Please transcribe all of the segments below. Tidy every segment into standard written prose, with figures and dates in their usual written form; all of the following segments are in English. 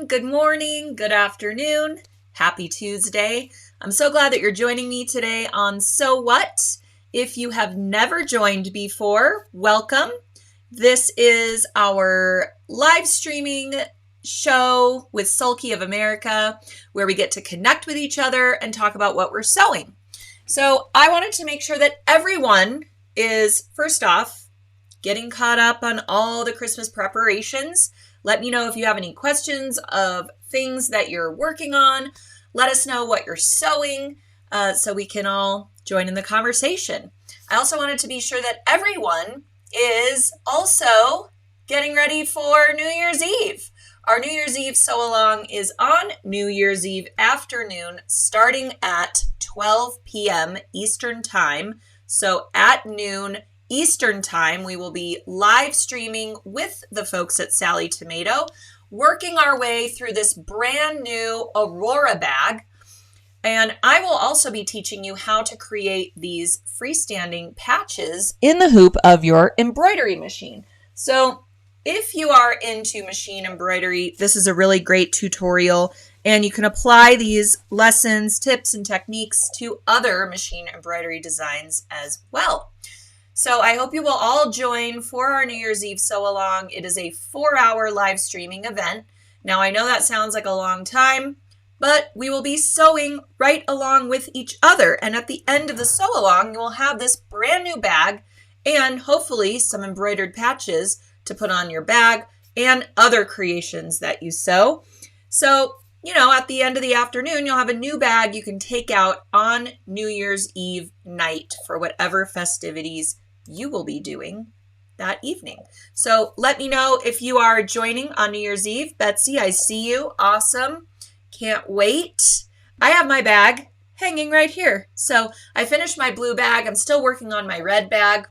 Good morning, good afternoon, happy Tuesday. I'm so glad that you're joining me today on So What. If you have never joined before, welcome. This is our live streaming show with Sulky of America, where we get to connect with each other and talk about what we're sewing. So I wanted to make sure that everyone is, first off, getting caught up on all the Christmas preparations. Let me know if you have any questions of things that you're working on. Let us know what you're sewing so we can all join in the conversation. I also wanted to be sure that everyone is also getting ready for New Year's Eve. Our New Year's Eve sew-along is on New Year's Eve afternoon starting at 12 p.m. Eastern Time. So at noon Eastern Time, we will be live streaming with the folks at Sally Tomato, working our way through this brand new Aurora bag. And I will also be teaching you how to create these freestanding patches in the hoop of your embroidery machine. So if you are into machine embroidery, this is a really great tutorial, and you can apply these lessons, tips, and techniques to other machine embroidery designs as well. So I hope you will all join for our New Year's Eve sew-along. It is a 4-hour live streaming event. Now, I know that sounds like a long time, but we will be sewing right along with each other. And at the end of the sew-along, you will have this brand new bag and hopefully some embroidered patches to put on your bag and other creations that you sew. So, at the end of the afternoon, you'll have a new bag you can take out on New Year's Eve night for whatever festivities you will be doing that evening. So let me know if you are joining on New Year's Eve. Betsy, I see you. Awesome. Can't wait. I have my bag hanging right here. So I finished my blue bag. I'm still working on my red bag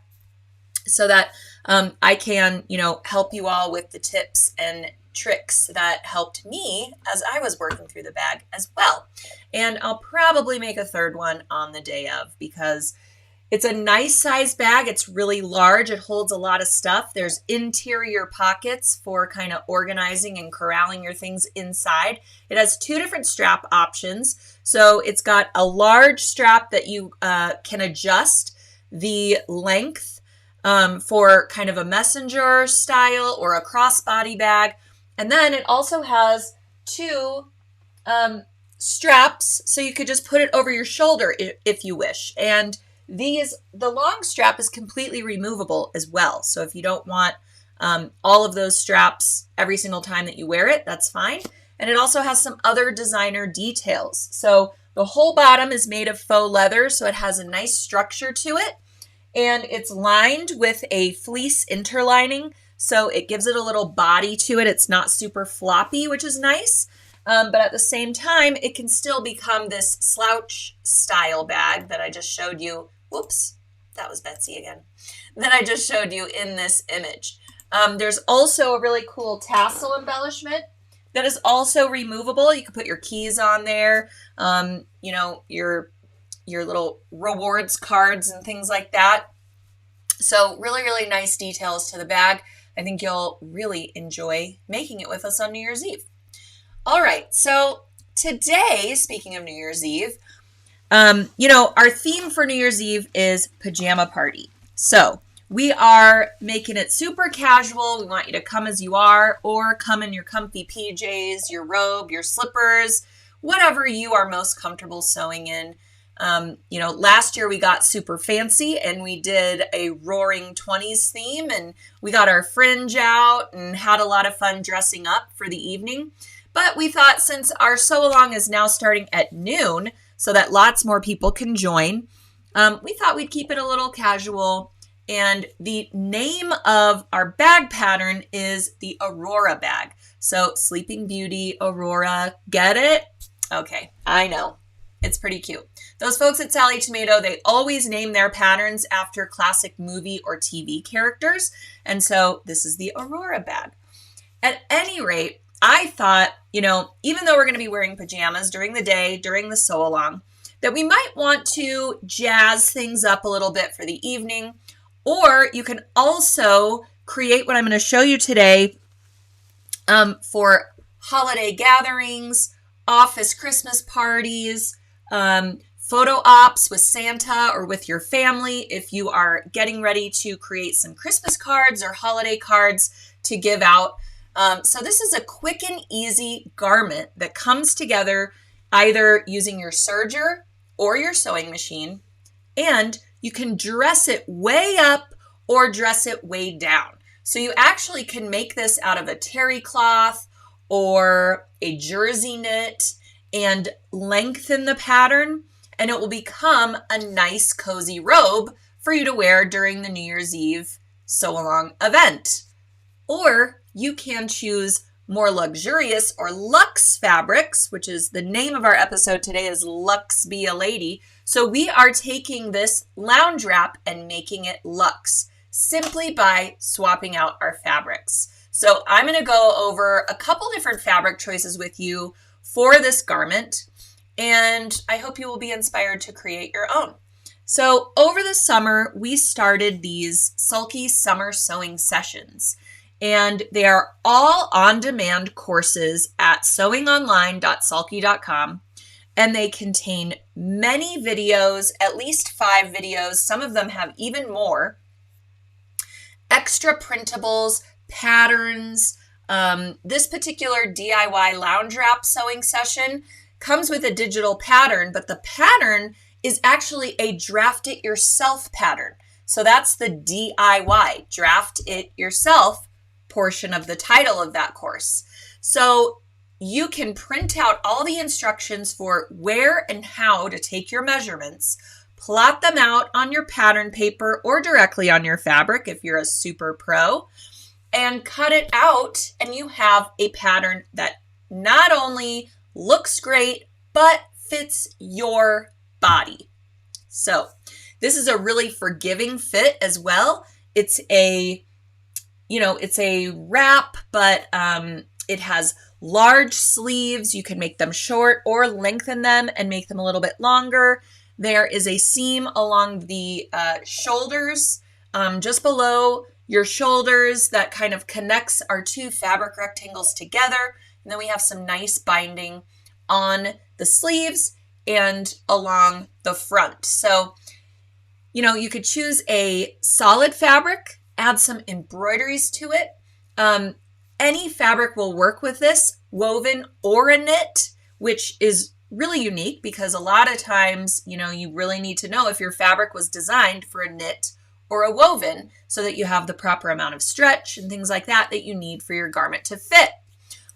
so that I can, help you all with the tips and tricks that helped me as I was working through the bag as well. And I'll probably make a third one on the day of because it's a nice size bag. It's really large. It holds a lot of stuff. There's interior pockets for kind of organizing and corralling your things inside. It has 2 different strap options. So it's got a large strap that you can adjust the length for kind of a messenger style or a crossbody bag. And then it also has 2 straps, so you could just put it over your shoulder if you wish. And the long strap is completely removable as well. So if you don't want all of those straps every single time that you wear it, that's fine. And it also has some other designer details. So the whole bottom is made of faux leather, so it has a nice structure to it. And it's lined with a fleece interlining, so it gives it a little body to it. It's not super floppy, which is nice. But at the same time, it can still become this slouch style bag that I just showed you. Whoops, that was Betsy again. That I just showed you in this image. There's also a really cool tassel embellishment that is also removable. You can put your keys on there, your little rewards cards and things like that. So really, really nice details to the bag. I think you'll really enjoy making it with us on New Year's Eve. All right, so today, speaking of New Year's Eve, our theme for New Year's Eve is pajama party. So we are making it super casual. We want you to come as you are or come in your comfy PJs, your robe, your slippers, whatever you are most comfortable sewing in. Last year we got super fancy and we did a roaring 20s theme and we got our fringe out and had a lot of fun dressing up for the evening. But we thought since our sew-along is now starting at noon so that lots more people can join, we thought we'd keep it a little casual. And the name of our bag pattern is the Aurora bag. So Sleeping Beauty, Aurora, get it? Okay, I know. It's pretty cute. Those folks at Sally Tomato, they always name their patterns after classic movie or TV characters. And so this is the Aurora bag. At any rate, I thought, even though we're going to be wearing pajamas during the day, during the sew-along, that we might want to jazz things up a little bit for the evening. Or you can also create what I'm going to show you today for holiday gatherings, office Christmas parties, photo ops with Santa or with your family if you are getting ready to create some Christmas cards or holiday cards to give out. So this is a quick and easy garment that comes together either using your serger or your sewing machine, and you can dress it way up or dress it way down. So you actually can make this out of a terry cloth or a jersey knit and lengthen the pattern, and it will become a nice cozy robe for you to wear during the New Year's Eve sew-along event. Or you can choose more luxurious or luxe fabrics, which is the name of our episode today is Luxe Be a Lady. So we are taking this lounge wrap and making it luxe simply by swapping out our fabrics. So I'm going to go over a couple different fabric choices with you for this garment, and I hope you will be inspired to create your own. So over the summer, we started these sulky summer sewing sessions, and they are all on-demand courses at sewingonline.sulky.com, and they contain many videos, at least 5 videos. Some of them have even more. Extra printables, patterns. This particular DIY lounge wrap sewing session comes with a digital pattern, but the pattern is actually a draft it yourself pattern. So that's the DIY, draft it yourself portion of the title of that course. So you can print out all the instructions for where and how to take your measurements, plot them out on your pattern paper or directly on your fabric if you're a super pro, and cut it out, and you have a pattern that not only looks great, but fits your body. So this is a really forgiving fit as well. It's a wrap, but it has large sleeves. You can make them short or lengthen them and make them a little bit longer. There is a seam along the shoulders, just below your shoulders, that kind of connects our 2 fabric rectangles together. And then we have some nice binding on the sleeves and along the front. So, you could choose a solid fabric, add some embroideries to it. Any fabric will work with this, woven or a knit, which is really unique because a lot of times, you really need to know if your fabric was designed for a knit or a woven so that you have the proper amount of stretch and things like that you need for your garment to fit.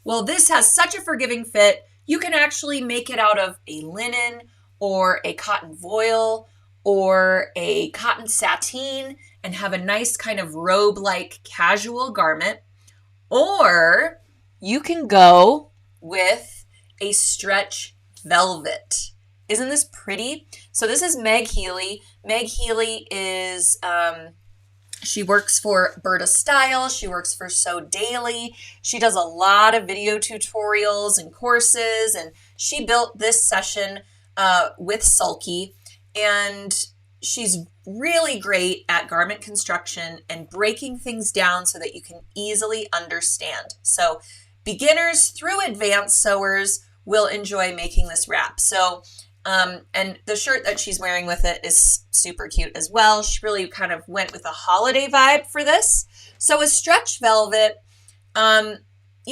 Well, this has such a forgiving fit. You can actually make it out of a linen or a cotton voile or a cotton sateen and have a nice kind of robe-like casual garment. Or you can go with a stretch velvet. Isn't this pretty? So this is Meg Healey. Meg Healey is, she works for Berta Style. She works for Sew Daily. She does a lot of video tutorials and courses, and she built this session with Sulky, and she's really great at garment construction and breaking things down so that you can easily understand. So beginners through advanced sewers will enjoy making this wrap. So, and the shirt that she's wearing with it is super cute as well. She really kind of went with a holiday vibe for this. So a stretch velvet, you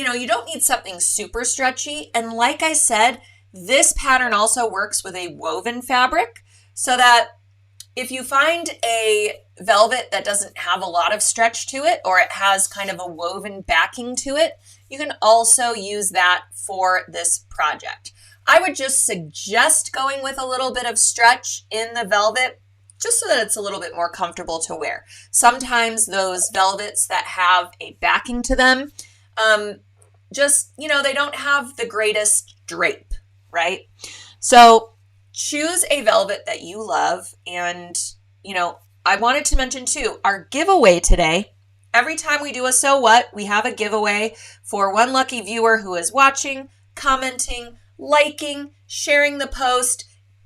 don't need something super stretchy. And like I said, this pattern also works with a woven fabric, so that if you find a velvet that doesn't have a lot of stretch to it, or it has kind of a woven backing to it, you can also use that for this project. I would just suggest going with a little bit of stretch in the velvet, just so that it's a little bit more comfortable to wear. Sometimes those velvets that have a backing to them, they don't have the greatest drape, right? So choose a velvet that you love. And, I wanted to mention too, our giveaway today. Every time we do a So What, we have a giveaway for one lucky viewer who is watching, commenting, liking, sharing the post,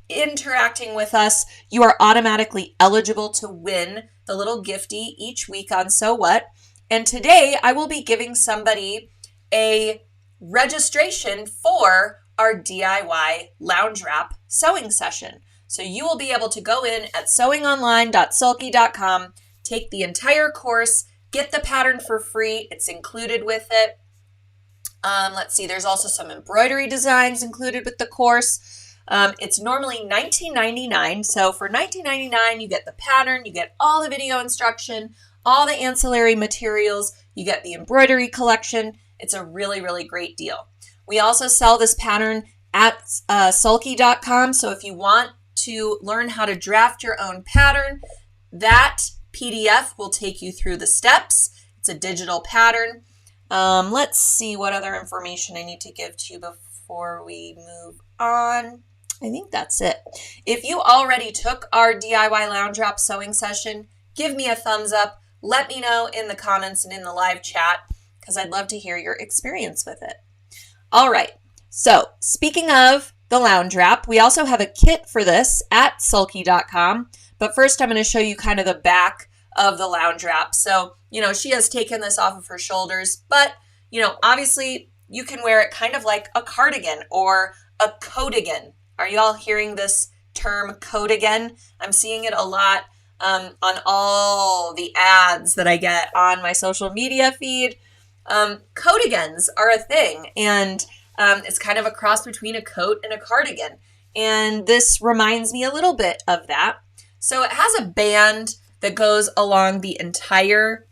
interacting with us. You are automatically eligible to win the little giftie each week on So What. And today I will be giving somebody a registration for our DIY lounge wrap sewing session. So you will be able to go in at sewingonline.sulky.com, take the entire course, get the pattern for free. It's included with it. Let's see, there's also some embroidery designs included with the course. It's normally $19.99. So for $19.99, you get the pattern, you get all the video instruction, all the ancillary materials, you get the embroidery collection. It's a really, really great deal. We also sell this pattern at sulky.com. So if you want to learn how to draft your own pattern, that PDF will take you through the steps. It's a digital pattern. Let's see what other information I need to give to you before we move on. I think that's it. If you already took our DIY lounge wrap sewing session, give me a thumbs up. Let me know in the comments and in the live chat, because I'd love to hear your experience with it. All right. So speaking of the lounge wrap, we also have a kit for this at sulky.com. But first I'm going to show you kind of the back of the lounge wrap. So, she has taken this off of her shoulders, but, obviously you can wear it kind of like a cardigan or a coatigan. Are you all hearing this term coatigan? I'm seeing it a lot on all the ads that I get on my social media feed. Coatigans are a thing, and it's kind of a cross between a coat and a cardigan. And this reminds me a little bit of that. So it has a band that goes along the entire,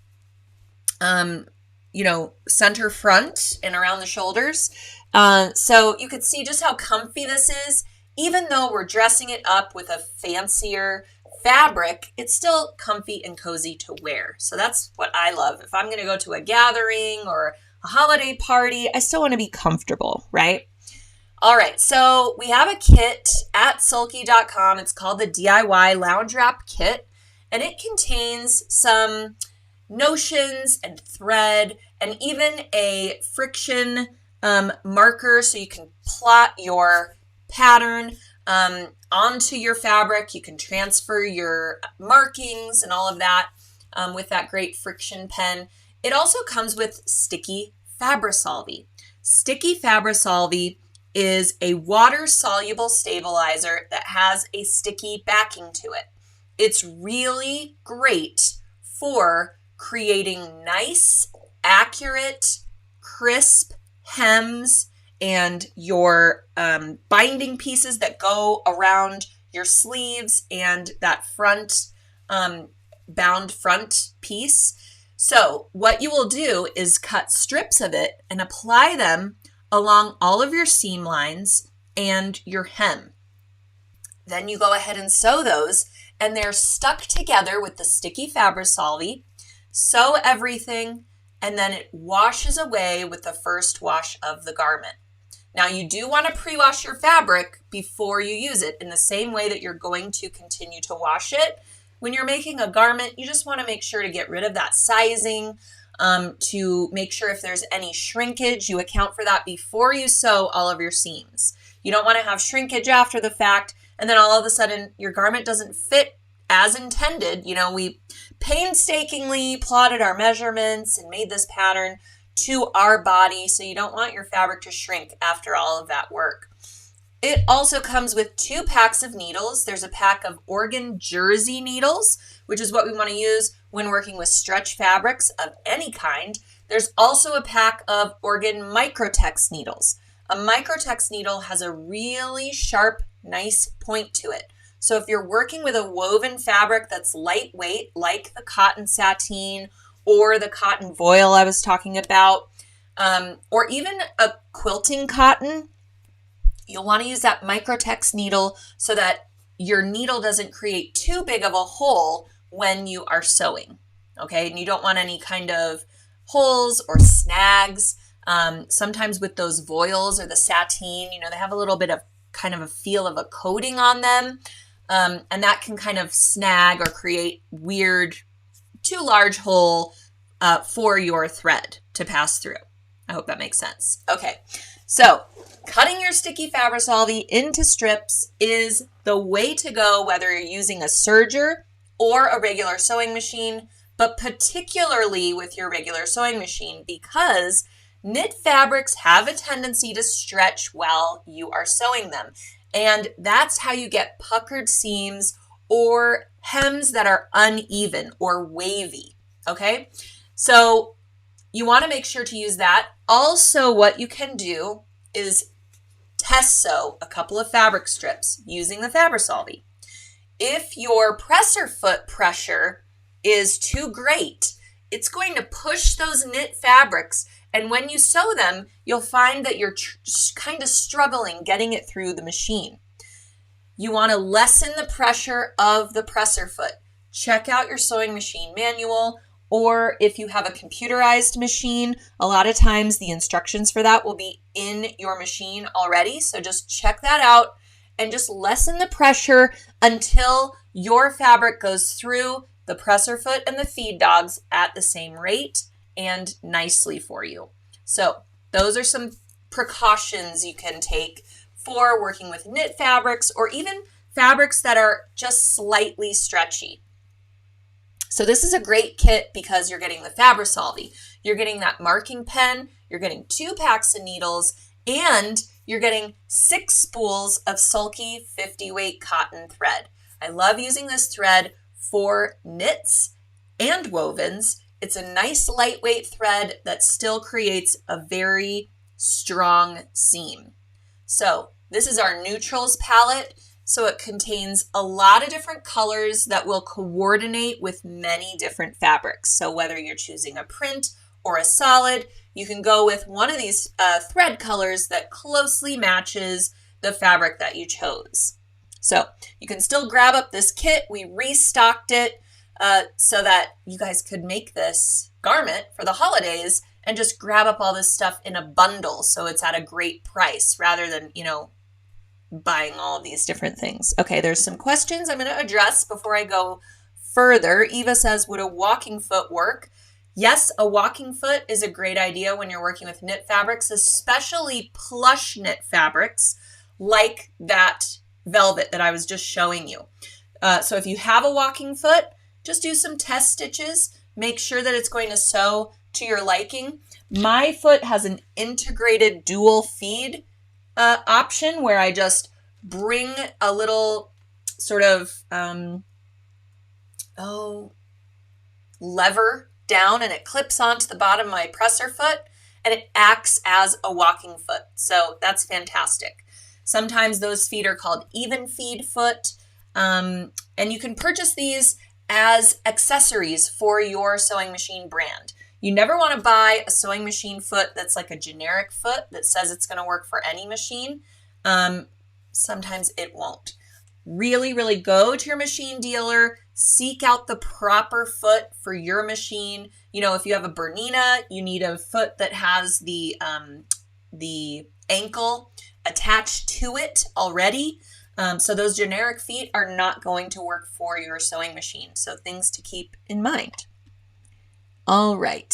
center front and around the shoulders. So you can see just how comfy this is. Even though we're dressing it up with a fancier fabric, it's still comfy and cozy to wear. So that's what I love. If I'm going to go to a gathering or a holiday party, I still want to be comfortable, right? All right, so we have a kit at sulky.com. It's called the DIY Lounge Wrap Kit, and it contains some notions and thread and even a friction marker so you can plot your pattern onto your fabric. You can transfer your markings and all of that with that great friction pen. It also comes with sticky Fabrisolvi. Sticky Fabrisolvi is a water-soluble stabilizer that has a sticky backing to it. It's really great for creating nice, accurate, crisp hems and your binding pieces that go around your sleeves and that front bound front piece. So what you will do is cut strips of it and apply them along all of your seam lines and your hem. Then you go ahead and sew those, and they're stuck together with the sticky Fabrisolvi. Sew everything, and then it washes away with the first wash of the garment. Now you do want to pre-wash your fabric before you use it in the same way that you're going to continue to wash it. When you're making a garment, you just want to make sure to get rid of that sizing, to make sure if there's any shrinkage, you account for that before you sew all of your seams. You don't want to have shrinkage after the fact, and then all of a sudden your garment doesn't fit as intended. We painstakingly plotted our measurements and made this pattern to our body, so you don't want your fabric to shrink after all of that work. It also comes with 2 packs of needles. There's a pack of Oregon jersey needles, which is what we want to use when working with stretch fabrics of any kind. There's also a pack of Oregon Microtex needles. A Microtex needle has a really sharp, nice point to it. So if you're working with a woven fabric that's lightweight, like the cotton sateen or the cotton voile I was talking about, or even a quilting cotton, you'll want to use that Microtex needle so that your needle doesn't create too big of a hole when you are sewing, okay? And you don't want any kind of holes or snags. Sometimes with those voiles or the sateen, they have a little bit of kind of a feel of a coating on them, and that can kind of snag or create weird, too large hole for your thread to pass through. I hope that makes sense. Okay, so cutting your sticky Fabrisolvi into strips is the way to go, whether you're using a serger or a regular sewing machine, but particularly with your regular sewing machine, because Knit fabrics have a tendency to stretch while you are sewing them. And that's how you get puckered seams or hems that are uneven or wavy, okay? So you want to make sure to use that. Also, what you can do is test sew a couple of fabric strips using the Fabrisolvi. If your presser foot pressure is too great, it's going to push those knit fabrics, and when you sew them, you'll find that you're kind of struggling getting it through the machine. You want to lessen the pressure of the presser foot. Check out your sewing machine manual, or if you have a computerized machine, a lot of times the instructions for that will be in your machine already. So just check that out and just lessen the pressure until your fabric goes through the presser foot and the feed dogs at the same rate and nicely for you. So those are some precautions you can take for working with knit fabrics or even fabrics that are just slightly stretchy. So this is a great kit because you're getting the Fabrisolvi, you're getting that marking pen, you're getting 2 packs of needles, and you're getting 6 spools of sulky 50 weight cotton thread. I love using this thread for knits and wovens. It's a nice lightweight thread that still creates a very strong seam. So this is our neutrals palette. So it contains a lot of different colors that will coordinate with many different fabrics. So whether you're choosing a print or a solid, you can go with one of these thread colors that closely matches the fabric that you chose. So you can still grab up this kit. We restocked it so that you guys could make this garment for the holidays and just grab up all this stuff in a bundle so it's at a great price rather than, buying all of these different things. Okay, there's some questions I'm going to address before I go further. Eva says, would a walking foot work? Yes, a walking foot is a great idea when you're working with knit fabrics, especially plush knit fabrics like that velvet that I was just showing you. So if you have a walking foot, just do some test stitches. Make sure that it's going to sew to your liking. My foot has an integrated dual feed option where I just bring a little sort of lever down and it clips onto the bottom of my presser foot and it acts as a walking foot. So that's fantastic. Sometimes those feet are called even feed foot, and you can purchase these as accessories for your sewing machine brand. You never want to buy a sewing machine foot that's like a generic foot that says it's going to work for any machine. Sometimes it won't. Really, really go to your machine dealer, seek out the proper foot for your machine. If you have a Bernina, you need a foot that has the ankle attached to it already. So those generic feet are not going to work for your sewing machine. So things to keep in mind. All right.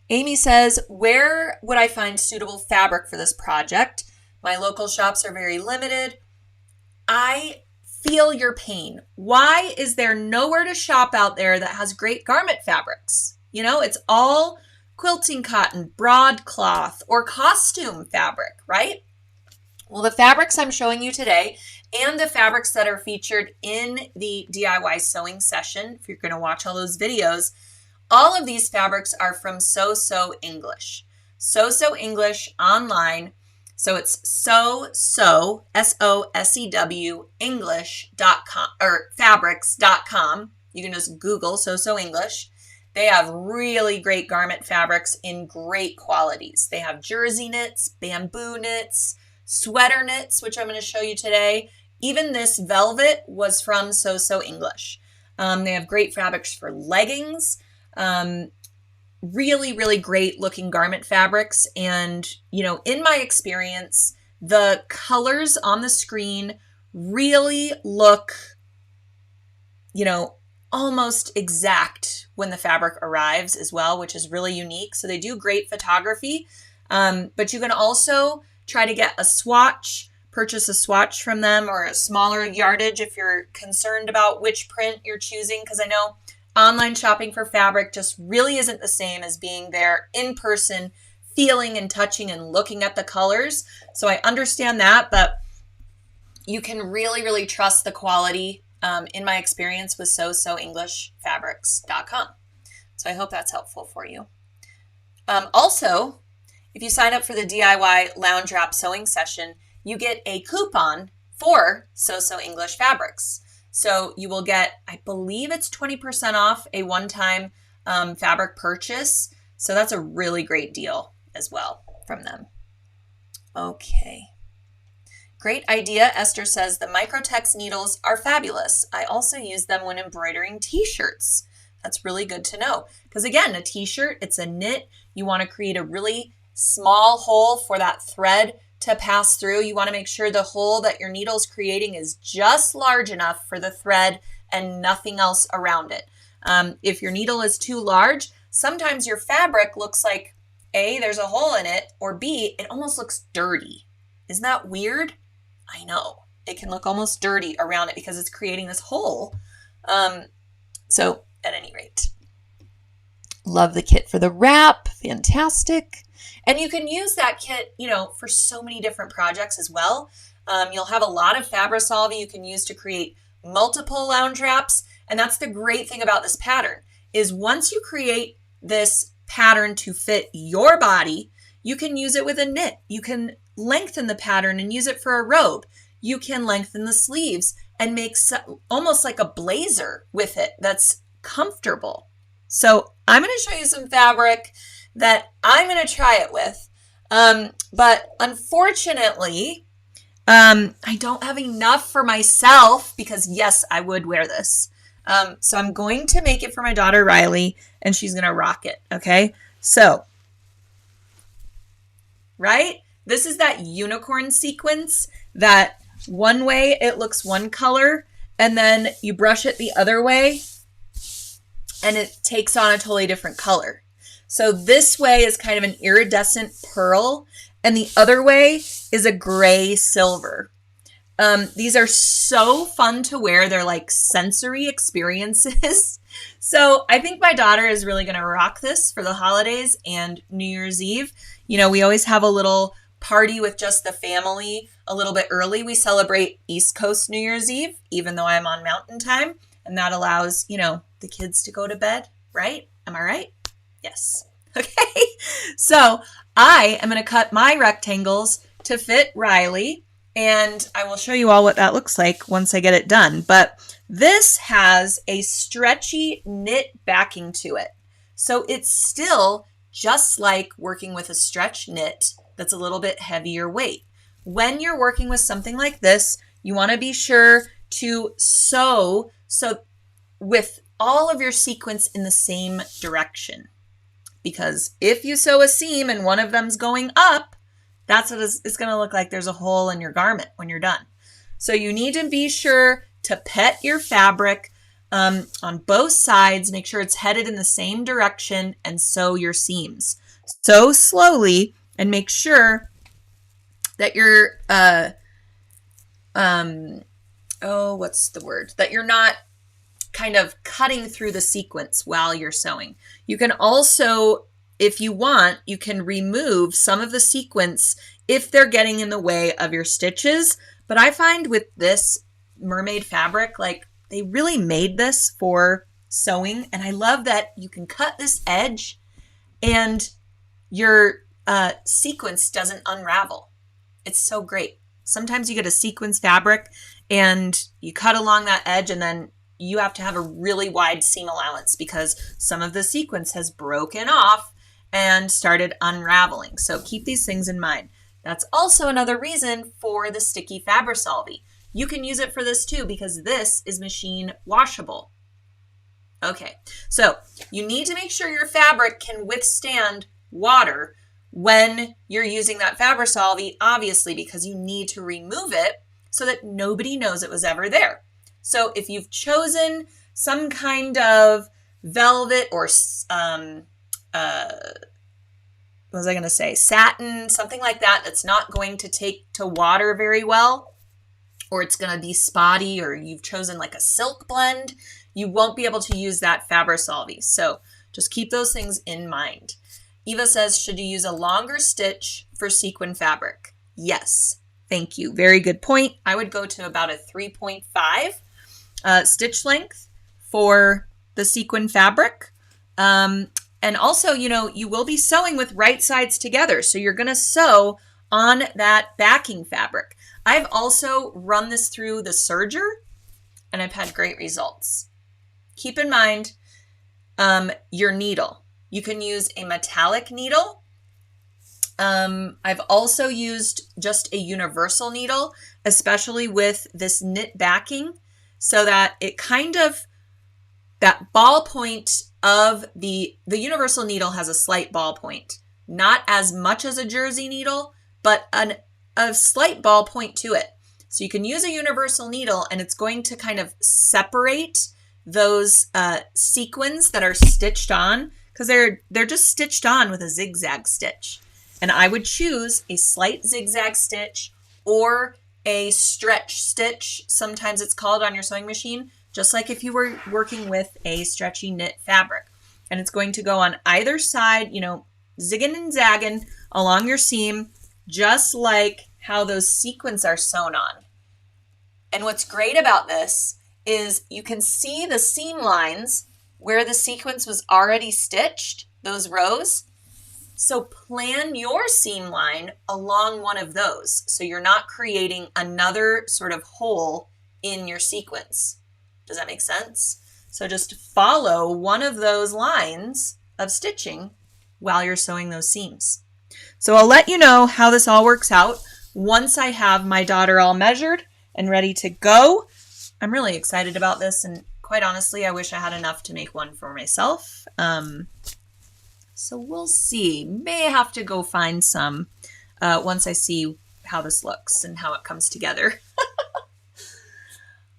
Amy says, where would I find suitable fabric for this project? My local shops are very limited. I feel your pain. Why is there nowhere to shop out there that has great garment fabrics? It's all quilting cotton, broadcloth, or costume fabric, right? Well, the fabrics I'm showing you today and the fabrics that are featured in the DIY sewing session, if you're going to watch all those videos, all of these fabrics are from Sew English. Sew English online. So it's Sew, S-O-S-E-W, English.com, or fabrics.com. You can just Google Sew English. They have really great garment fabrics in great qualities. They have jersey knits, bamboo knits, sweater knits, which I'm going to show you today. Even this velvet was from Sew English. They have great fabrics for leggings. Really, really great looking garment fabrics. And, in my experience, the colors on the screen really look, almost exact when the fabric arrives as well, which is really unique. So they do great photography. But you can also try to get a swatch, purchase a swatch from them or a smaller yardage if you're concerned about which print you're choosing. Because I know online shopping for fabric just really isn't the same as being there in person, feeling and touching and looking at the colors. So I understand that, but you can really, really trust the quality in my experience with SewSewEnglishFabrics.com. So I hope that's helpful for you. Also, if you sign up for the DIY Lounge Wrap Sewing Session, you get a coupon for Sew English Fabrics. So you will get, I believe it's 20% off a one-time fabric purchase. So that's a really great deal as well from them. Okay. Great idea. Esther says the Microtex needles are fabulous. I also use them when embroidering t-shirts. That's really good to know. Because again, a t-shirt, it's a knit. You want to create a really small hole for that thread to pass through. You want to make sure the hole that your needle's creating is just large enough for the thread and nothing else around it. If your needle is too large, sometimes your fabric looks like A, there's a hole in it, or B, it almost looks dirty. Isn't that weird? I know. It can look almost dirty around it because it's creating this hole. So at any rate, love the kit for the wrap. Fantastic. And you can use that kit, for so many different projects as well. You'll have a lot of Fabri-Solvi you can use to create multiple lounge wraps. And that's the great thing about this pattern is once you create this pattern to fit your body, you can use it with a knit. You can lengthen the pattern and use it for a robe. You can lengthen the sleeves and make almost like a blazer with it that's comfortable. So I'm going to show you some fabric that I'm going to try it with. But unfortunately, I don't have enough for myself because yes, I would wear this. So I'm going to make it for my daughter, Riley, and she's going to rock it. Okay. So, right? This is that unicorn sequence that one way it looks one color and then you brush it the other way and it takes on a totally different color. So this way is kind of an iridescent pearl and the other way is a gray silver. These are so fun to wear. They're like sensory experiences. So I think my daughter is really going to rock this for the holidays and New Year's Eve. We always have a little party with just the family a little bit early. We celebrate East Coast New Year's Eve, even though I'm on Mountain Time. And that allows, the kids to go to bed, right? Am I right? Yes. Okay. So I am going to cut my rectangles to fit Riley. And I will show you all what that looks like once I get it done. But this has a stretchy knit backing to it. So it's still just like working with a stretch knit that's a little bit heavier weight. When you're working with something like this, you want to be sure to sew with all of your sequins in the same direction. Because if you sew a seam and one of them's going up, that's what it's going to look like. There's a hole in your garment when you're done. So you need to be sure to pet your fabric on both sides. Make sure it's headed in the same direction and sew your seams. Sew slowly and make sure that you're, that you're not kind of cutting through the sequence while you're sewing. You can also, if you want, you can remove some of the sequence if they're getting in the way of your stitches. But I find with this mermaid fabric, like they really made this for sewing. And I love that you can cut this edge and your sequence doesn't unravel. It's so great. Sometimes you get a sequence fabric and you cut along that edge and then you have to have a really wide seam allowance because some of the sequence has broken off and started unraveling. So keep these things in mind. That's also another reason for the sticky Fabri-Solvi. You can use it for this too because this is machine washable. Okay, so you need to make sure your fabric can withstand water when you're using that Fabri-Solvi, obviously, because you need to remove it so that nobody knows it was ever there. So if you've chosen some kind of velvet or, satin, something like that, that's not going to take to water very well, or it's going to be spotty, or you've chosen like a silk blend, you won't be able to use that Fabri-Solvi. So just keep those things in mind. Eva says, should you use a longer stitch for sequin fabric? Yes. Thank you. Very good point. I would go to about a 3.5 stitch length for the sequin fabric. And also, you know, you will be sewing with right sides together. So you're going to sew on that backing fabric. I've also run this through the serger and I've had great results. Keep in mind your needle. You can use a metallic needle. I've also used just a universal needle, especially with this knit backing, so that it kind of, that ball point of the universal needle has a slight ball point. Not as much as a jersey needle, but a slight ball point to it. So you can use a universal needle and it's going to kind of separate those sequins that are stitched on, because they're just stitched on with a zigzag stitch. And I would choose a slight zigzag stitch or a stretch stitch. Sometimes it's called on your sewing machine, just like if you were working with a stretchy knit fabric. And it's going to go on either side, you know, zigging and zagging along your seam, just like how those sequins are sewn on. And what's great about this is you can see the seam lines where the sequence was already stitched, those rows. So plan your seam line along one of those, so you're not creating another sort of hole in your sequence. Does that make sense? So just follow one of those lines of stitching while you're sewing those seams. So I'll let you know how this all works out once I have my daughter all measured and ready to go. I'm really excited about this, and quite honestly, I wish I had enough to make one for myself. So we'll see. May have to go find some once I see how this looks and how it comes together.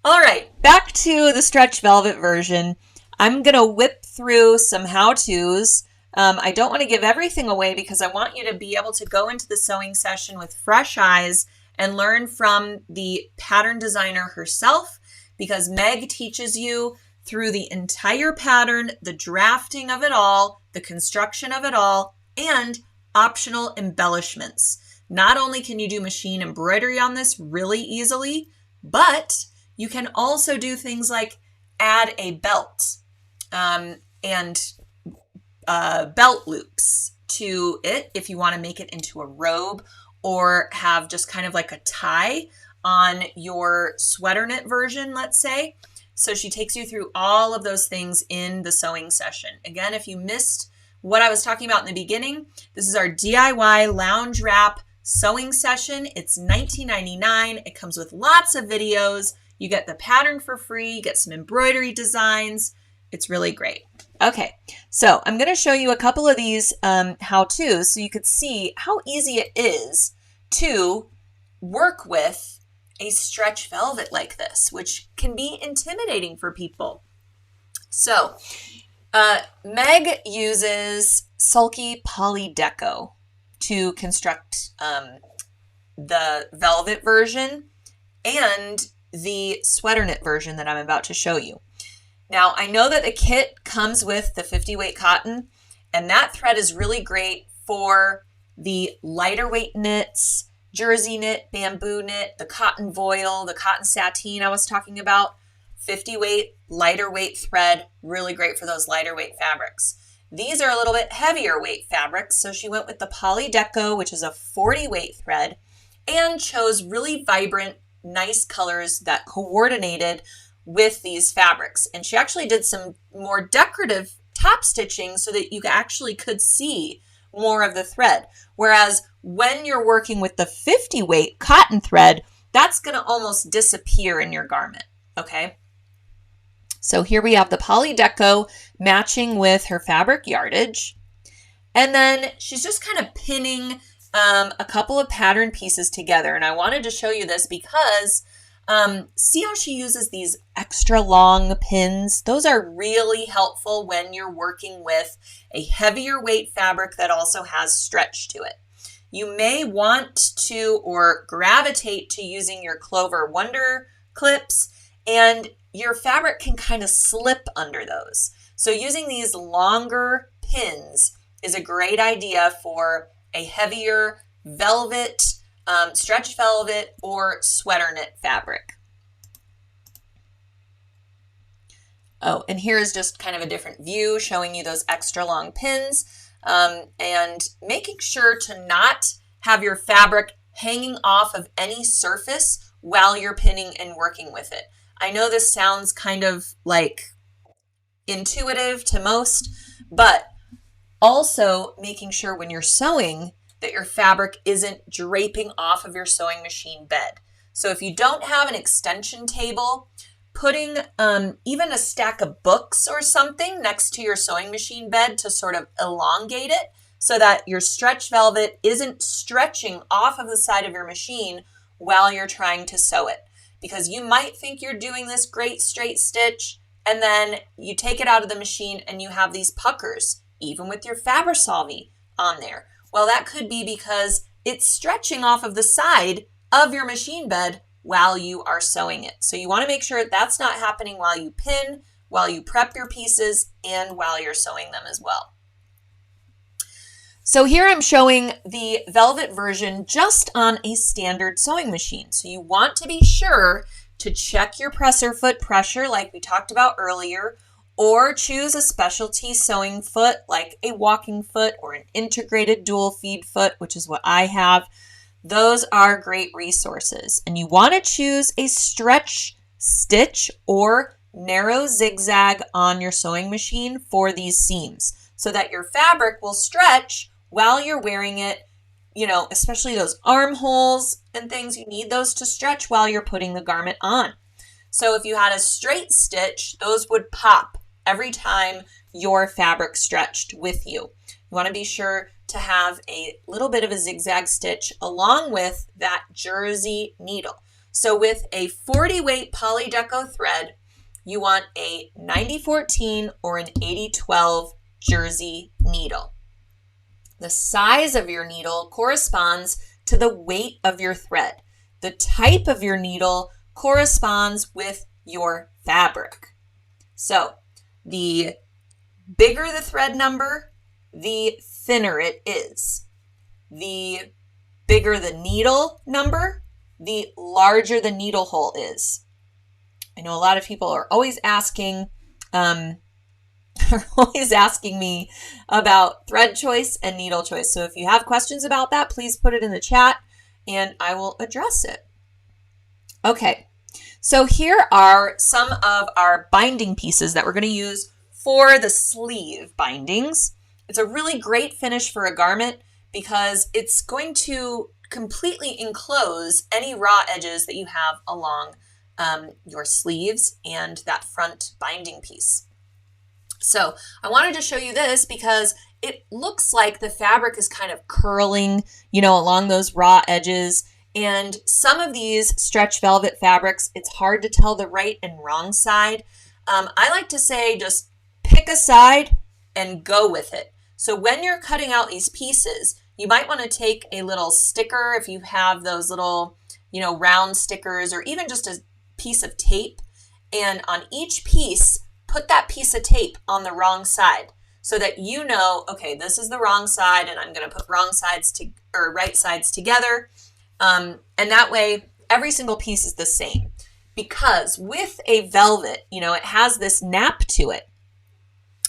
All right, back to the stretch velvet version. I'm going to whip through some how-tos. I don't want to give everything away because I want you to be able to go into the sewing session with fresh eyes and learn from the pattern designer herself, because Meg teaches you through the entire pattern, the drafting of it all, the construction of it all, and optional embellishments. Not only can you do machine embroidery on this really easily, but you can also do things like add a belt and belt loops to it if you want to make it into a robe, or have just kind of like a tie on your sweater knit version, let's say. So she takes you through all of those things in the sewing session. Again, if you missed what I was talking about in the beginning, this is our DIY lounge wrap sewing session. It's $19.99. It comes with lots of videos. You get the pattern for free, you get some embroidery designs. It's really great. Okay, so I'm going to show you a couple of these how-tos so you could see how easy it is to work with a stretch velvet like this, which can be intimidating for people. So Meg uses Sulky Poly Deco to construct the velvet version and the sweater knit version that I'm about to show you. Now, I know that the kit comes with the 50 weight cotton, and that thread is really great for the lighter weight knits, jersey knit, bamboo knit, the cotton voile, the cotton sateen I was talking about. 50 weight, lighter weight thread, really great for those lighter weight fabrics. These are a little bit heavier weight fabrics, so she went with the Poly Deco, which is a 40 weight thread, and chose really vibrant, nice colors that coordinated with these fabrics. And she actually did some more decorative top stitching so that you actually could see more of the thread. Whereas when you're working with the 50 weight cotton thread, that's going to almost disappear in your garment. Okay. So here we have the Poly Deco matching with her fabric yardage. And then she's just kind of pinning a couple of pattern pieces together. And I wanted to show you this because see how she uses these extra long pins? Those are really helpful when you're working with a heavier weight fabric that also has stretch to it. You may want to or gravitate to using your Clover Wonder clips, and your fabric can kind of slip under those. So using these longer pins is a great idea for a heavier velvet, stretch velvet, or sweater knit fabric. Oh, and here is just kind of a different view showing you those extra long pins, and making sure to not have your fabric hanging off of any surface while you're pinning and working with it. I know this sounds kind of like intuitive to most, but also making sure when you're sewing that your fabric isn't draping off of your sewing machine bed. So if you don't have an extension table, putting even a stack of books or something next to your sewing machine bed to sort of elongate it so that your stretch velvet isn't stretching off of the side of your machine while you're trying to sew it. Because you might think you're doing this great straight stitch, and then you take it out of the machine and you have these puckers, even with your Fabri-Solvi on there. Well, that could be because it's stretching off of the side of your machine bed while you are sewing it. So you want to make sure that's not happening while you pin, while you prep your pieces, and while you're sewing them as well. So here I'm showing the velvet version just on a standard sewing machine. So you want to be sure to check your presser foot pressure like we talked about earlier, or choose a specialty sewing foot like a walking foot or an integrated dual feed foot, which is what I have. Those are great resources. And you want to choose a stretch stitch or narrow zigzag on your sewing machine for these seams so that your fabric will stretch while you're wearing it. You know, especially those armholes and things, you need those to stretch while you're putting the garment on. So if you had a straight stitch, those would pop every time your fabric stretched with you. You want to be sure to have a little bit of a zigzag stitch along with that jersey needle. So with a 40 weight polydeco thread, you want a 90-14 or an 80-12 jersey needle. The size of your needle corresponds to the weight of your thread. The type of your needle corresponds with your fabric. So the bigger the thread number, the thinner it is. The bigger the needle number, the larger the needle hole is. I know a lot of people are always asking me about thread choice and needle choice. So if you have questions about that, please put it in the chat and I will address it. Okay, so here are some of our binding pieces that we're going to use for the sleeve bindings. It's a really great finish for a garment because it's going to completely enclose any raw edges that you have along your sleeves and that front binding piece. So I wanted to show you this because it looks like the fabric is kind of curling, along those raw edges. And some of these stretch velvet fabrics, it's hard to tell the right and wrong side. I like to say just pick a side and go with it. So when you're cutting out these pieces, you might want to take a little sticker if you have those little, round stickers, or even just a piece of tape. And on each piece, put that piece of tape on the wrong side so that you know, okay, this is the wrong side and I'm going to put right sides together. And that way, every single piece is the same. Because with a velvet, it has this nap to it.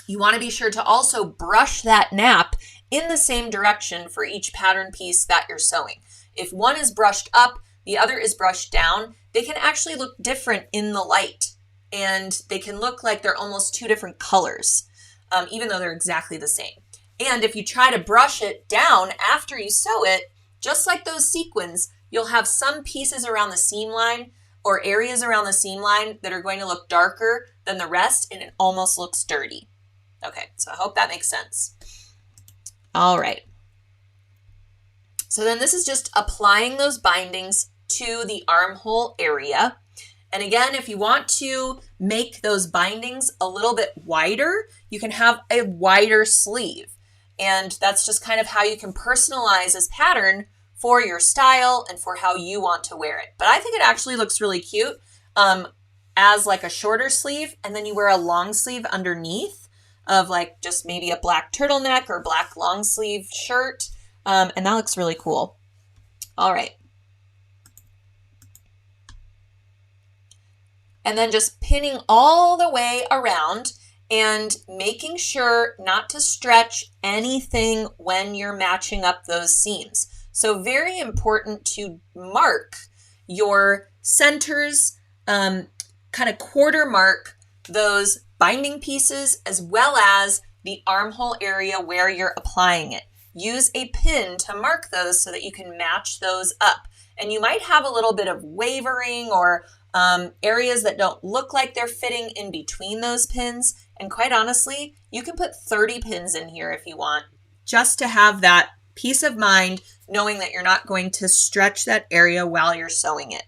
You want to be sure to also brush that nap in the same direction for each pattern piece that you're sewing. If one is brushed up, the other is brushed down, they can actually look different in the light. And they can look like they're almost two different colors, even though they're exactly the same. And if you try to brush it down after you sew it, just like those sequins, you'll have some pieces around the seam line or areas around the seam line that are going to look darker than the rest, and it almost looks dirty. Okay, so I hope that makes sense. All right. So then this is just applying those bindings to the armhole area. And again, if you want to make those bindings a little bit wider, you can have a wider sleeve. And that's just kind of how you can personalize this pattern for your style and for how you want to wear it. But I think it actually looks really cute as like a shorter sleeve, and then you wear a long sleeve underneath. of like just maybe a black turtleneck or black long sleeve shirt. And that looks really cool. All right. And then just pinning all the way around and making sure not to stretch anything when you're matching up those seams. So very important to mark your centers, kind of quarter mark those binding pieces as well as the armhole area where you're applying it. Use a pin to mark those so that you can match those up. And you might have a little bit of wavering or areas that don't look like they're fitting in between those pins. And quite honestly, you can put 30 pins in here if you want, just to have that peace of mind knowing that you're not going to stretch that area while you're sewing it.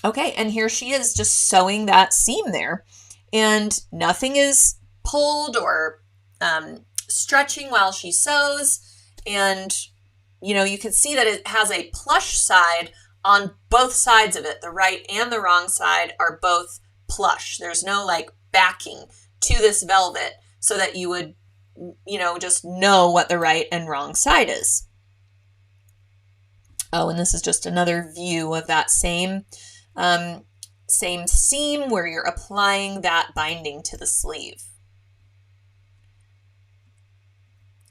Okay, and here she is just sewing that seam there, and nothing is pulled or stretching while she sews. And you can see that it has a plush side on both sides of it. The right and the wrong side are both plush. There's no like backing to this velvet so that you would, just know what the right and wrong side is. Oh, and this is just another view of that same seam where you're applying that binding to the sleeve.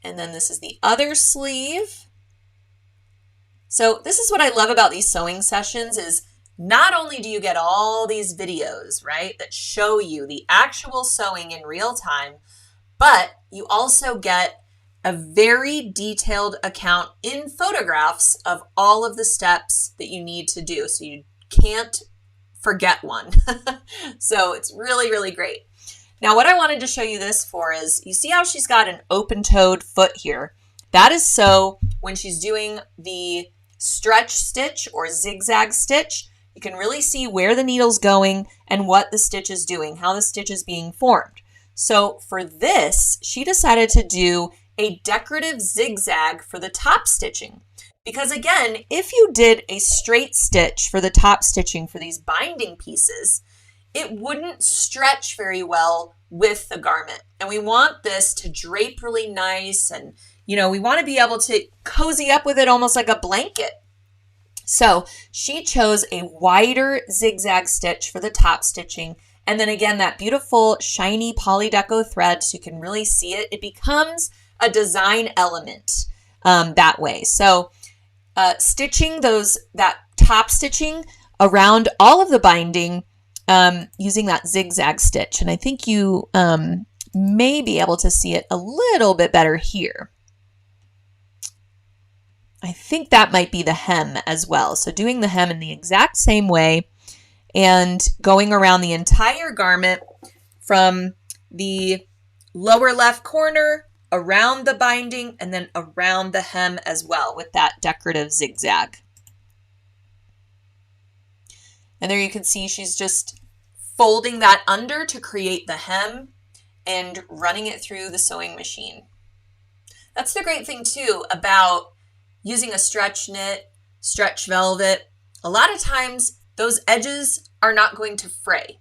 And then this is the other sleeve. So this is what I love about these sewing sessions is not only do you get all these videos, right, that show you the actual sewing in real time, but you also get a very detailed account in photographs of all of the steps that you need to do. So you can't forget one. So it's really, really great. Now, what I wanted to show you this for is, you see how she's got an open-toed foot here? That is so when she's doing the stretch stitch or zigzag stitch, you can really see where the needle's going and what the stitch is doing, how the stitch is being formed. So for this, she decided to do a decorative zigzag for the top stitching. Because again, if you did a straight stitch for the top stitching for these binding pieces, it wouldn't stretch very well with the garment. And we want this to drape really nice, and we want to be able to cozy up with it almost like a blanket. So she chose a wider zigzag stitch for the top stitching. And then again, that beautiful shiny polydeco thread so you can really see it. It becomes a design element that way. So stitching that top stitching around all of the binding using that zigzag stitch. And I think you may be able to see it a little bit better here. I think that might be the hem as well. So doing the hem in the exact same way and going around the entire garment from the lower left corner, around the binding, and then around the hem as well with that decorative zigzag. And there you can see she's just folding that under to create the hem and running it through the sewing machine. That's the great thing too about using a stretch knit, stretch velvet. A lot of times those edges are not going to fray.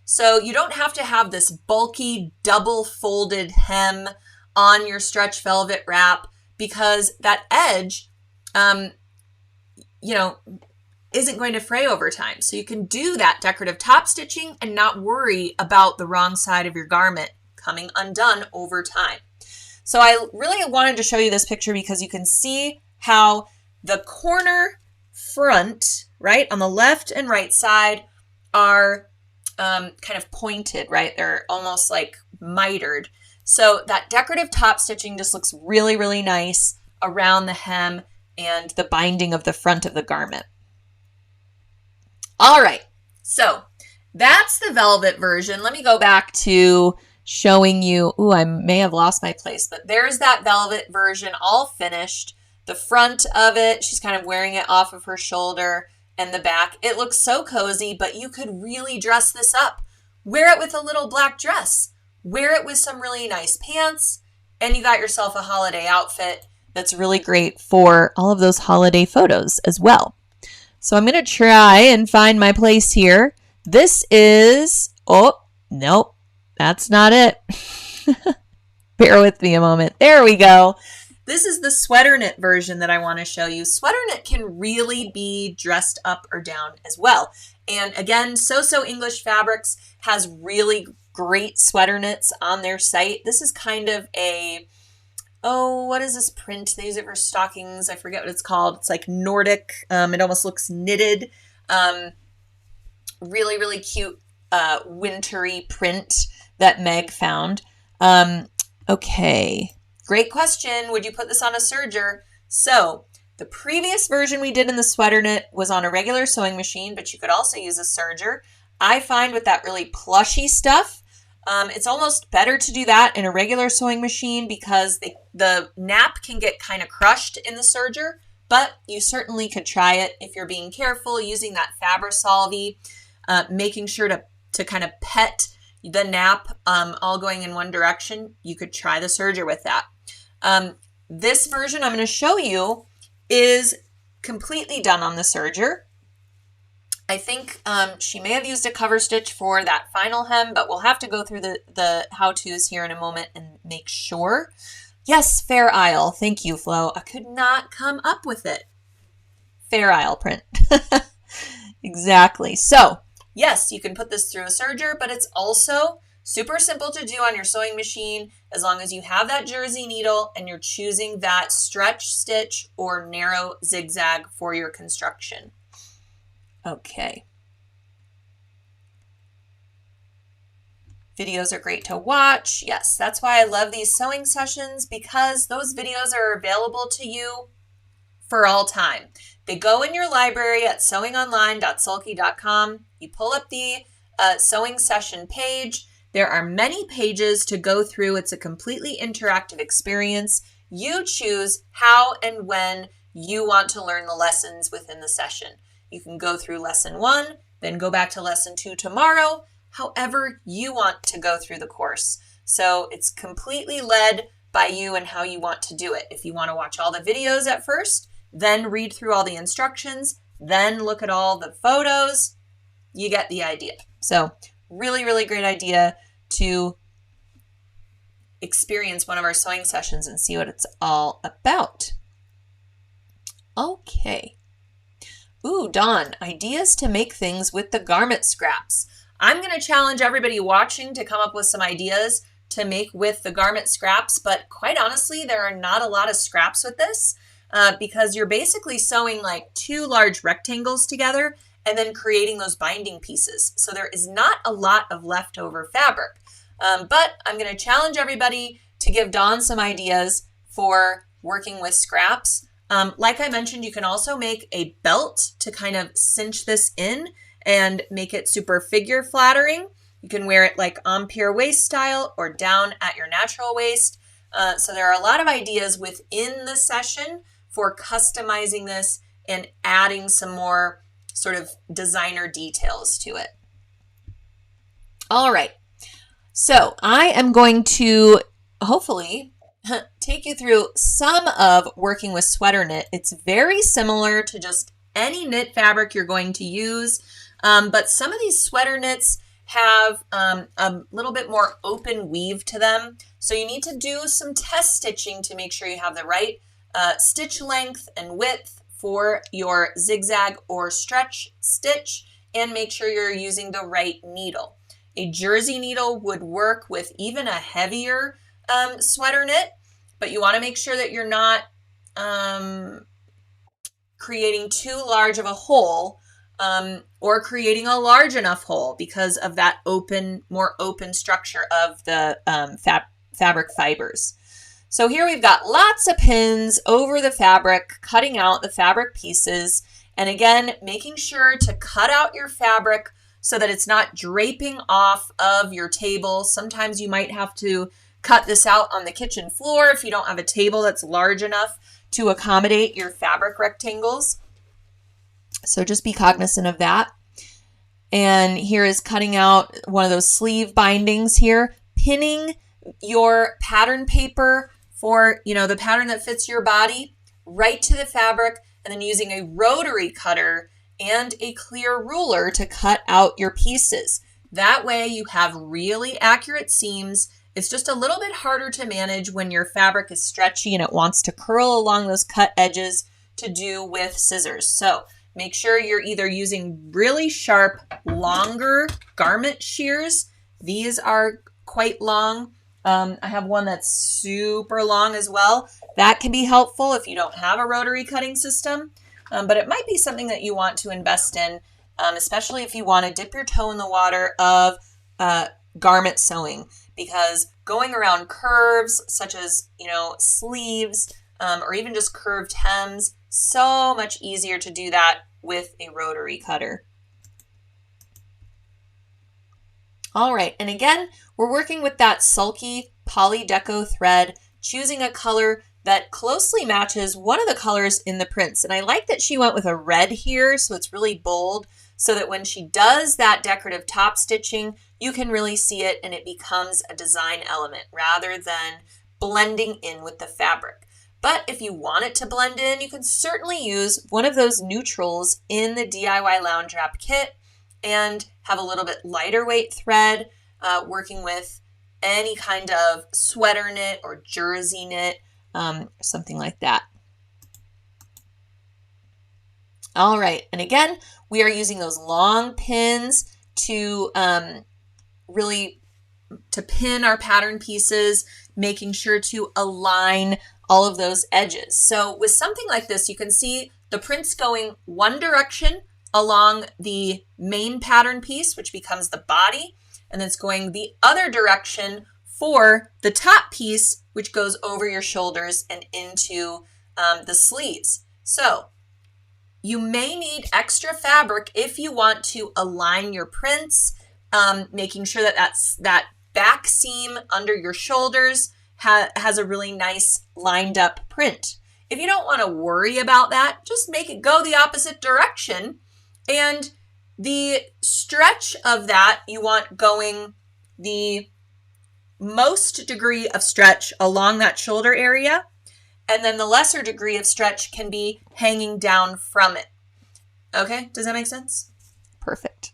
So you don't have to have this bulky double folded hem on your stretch velvet wrap because that edge, isn't going to fray over time. So you can do that decorative top stitching and not worry about the wrong side of your garment coming undone over time. So I really wanted to show you this picture because you can see how the corner front, right, on the left and right side are kind of pointed, right? They're almost like mitered. So that decorative top stitching just looks really, really nice around the hem and the binding of the front of the garment. All right, so that's the velvet version. Let me go back to showing you, I may have lost my place, but there's that velvet version all finished. The front of it, she's kind of wearing it off of her shoulder, and the back. It looks so cozy, but you could really dress this up. Wear it with a little black dress. Wear it with some really nice pants, and you got yourself a holiday outfit that's really great for all of those holiday photos as well. So I'm going to try and find my place here. This is Oh, nope, that's not it. Bear with me a moment. There we go. This is the sweater knit version that I want to show you. Sweater knit can really be dressed up or down as well. And again, So English Fabrics has really great sweater knits on their site. This is kind of a, oh, what is this print? They use it for stockings. I forget what it's called. It's like Nordic. It almost looks knitted. Really, really cute wintry print that Meg found. Okay, great question. Would you put this on a serger? So the previous version we did in the sweater knit was on a regular sewing machine, but you could also use a serger. I find with that really plushy stuff, it's almost better to do that in a regular sewing machine because the nap can get kind of crushed in the serger, but you certainly could try it if you're being careful using that Fabri-Solvi, making sure to kind of pet the nap all going in one direction. You could try the serger with that. This version I'm going to show you is completely done on the serger. I think she may have used a cover stitch for that final hem, but we'll have to go through the how-tos here in a moment and make sure. Yes, Fair Isle. Thank you, Flo. I could not come up with it. Fair Isle print. Exactly. So, yes, you can put this through a serger, but it's also super simple to do on your sewing machine as long as you have that jersey needle and you're choosing that stretch stitch or narrow zigzag for your construction. Okay. Videos are great to watch. Yes, that's why I love these sewing sessions, because those videos are available to you for all time. They go in your library at sewingonline.sulky.com. You pull up the sewing session page. There are many pages to go through. It's a completely interactive experience. You choose how and when you want to learn the lessons within the session. You can go through lesson 1, then go back to lesson 2 tomorrow, however you want to go through the course. So it's completely led by you and how you want to do it. If you want to watch all the videos at first, then read through all the instructions, then look at all the photos, you get the idea. So really, really great idea to experience one of our sewing sessions and see what it's all about. Okay. Ooh, Dawn, ideas to make things with the garment scraps. I'm going to challenge everybody watching to come up with some ideas to make with the garment scraps, but quite honestly, there are not a lot of scraps with this because you're basically sewing like 2 large rectangles together and then creating those binding pieces. So there is not a lot of leftover fabric, but I'm going to challenge everybody to give Dawn some ideas for working with scraps. Like I mentioned, you can also make a belt to kind of cinch this in and make it super figure flattering. You can wear it like empire waist style or down at your natural waist. So there are a lot of ideas within the session for customizing this and adding some more sort of designer details to it. All right. So I am going to hopefully take you through some of working with sweater knit. It's very similar to just any knit fabric you're going to use, but some of these sweater knits have a little bit more open weave to them. So you need to do some test stitching to make sure you have the right stitch length and width for your zigzag or stretch stitch, and make sure you're using the right needle. A jersey needle would work with even a heavier sweater knit, but you want to make sure that you're not creating too large of a hole or creating a large enough hole because of that more open structure of the fabric fibers. So here we've got lots of pins over the fabric, cutting out the fabric pieces, and again, making sure to cut out your fabric so that it's not draping off of your table. Sometimes you might have to cut this out on the kitchen floor if you don't have a table that's large enough to accommodate your fabric rectangles. So just be cognizant of that. And here is cutting out one of those sleeve bindings here, pinning your pattern paper for, the pattern that fits your body right to the fabric, and then using a rotary cutter and a clear ruler to cut out your pieces. That way you have really accurate seams. It's just a little bit harder to manage when your fabric is stretchy and it wants to curl along those cut edges to do with scissors. So make sure you're either using really sharp, longer garment shears. These are quite long. I have one that's super long as well. That can be helpful if you don't have a rotary cutting system, but it might be something that you want to invest in, especially if you want to dip your toe in the water of garment sewing, because going around curves such as, sleeves or even just curved hems, so much easier to do that with a rotary cutter. All right, and again, we're working with that sulky poly deco thread, choosing a color that closely matches one of the colors in the prints. And I like that she went with a red here, so it's really bold, so that when she does that decorative top stitching, you can really see it and it becomes a design element rather than blending in with the fabric. But if you want it to blend in, you can certainly use one of those neutrals in the DIY Lounge Wrap kit and have a little bit lighter weight thread, working with any kind of sweater knit or jersey knit, something like that. All right, and again, we are using those long pins to really pin our pattern pieces, making sure to align all of those edges. So with something like this, you can see the prints going one direction along the main pattern piece, which becomes the body, and it's going the other direction for the top piece, which goes over your shoulders and into the sleeves. So you may need extra fabric if you want to align your prints, making sure that that back seam under your shoulders has a really nice lined up print. If you don't want to worry about that, just make it go the opposite direction. And the stretch of that, you want going the most degree of stretch along that shoulder area. And then the lesser degree of stretch can be hanging down from it. Okay, does that make sense? Perfect.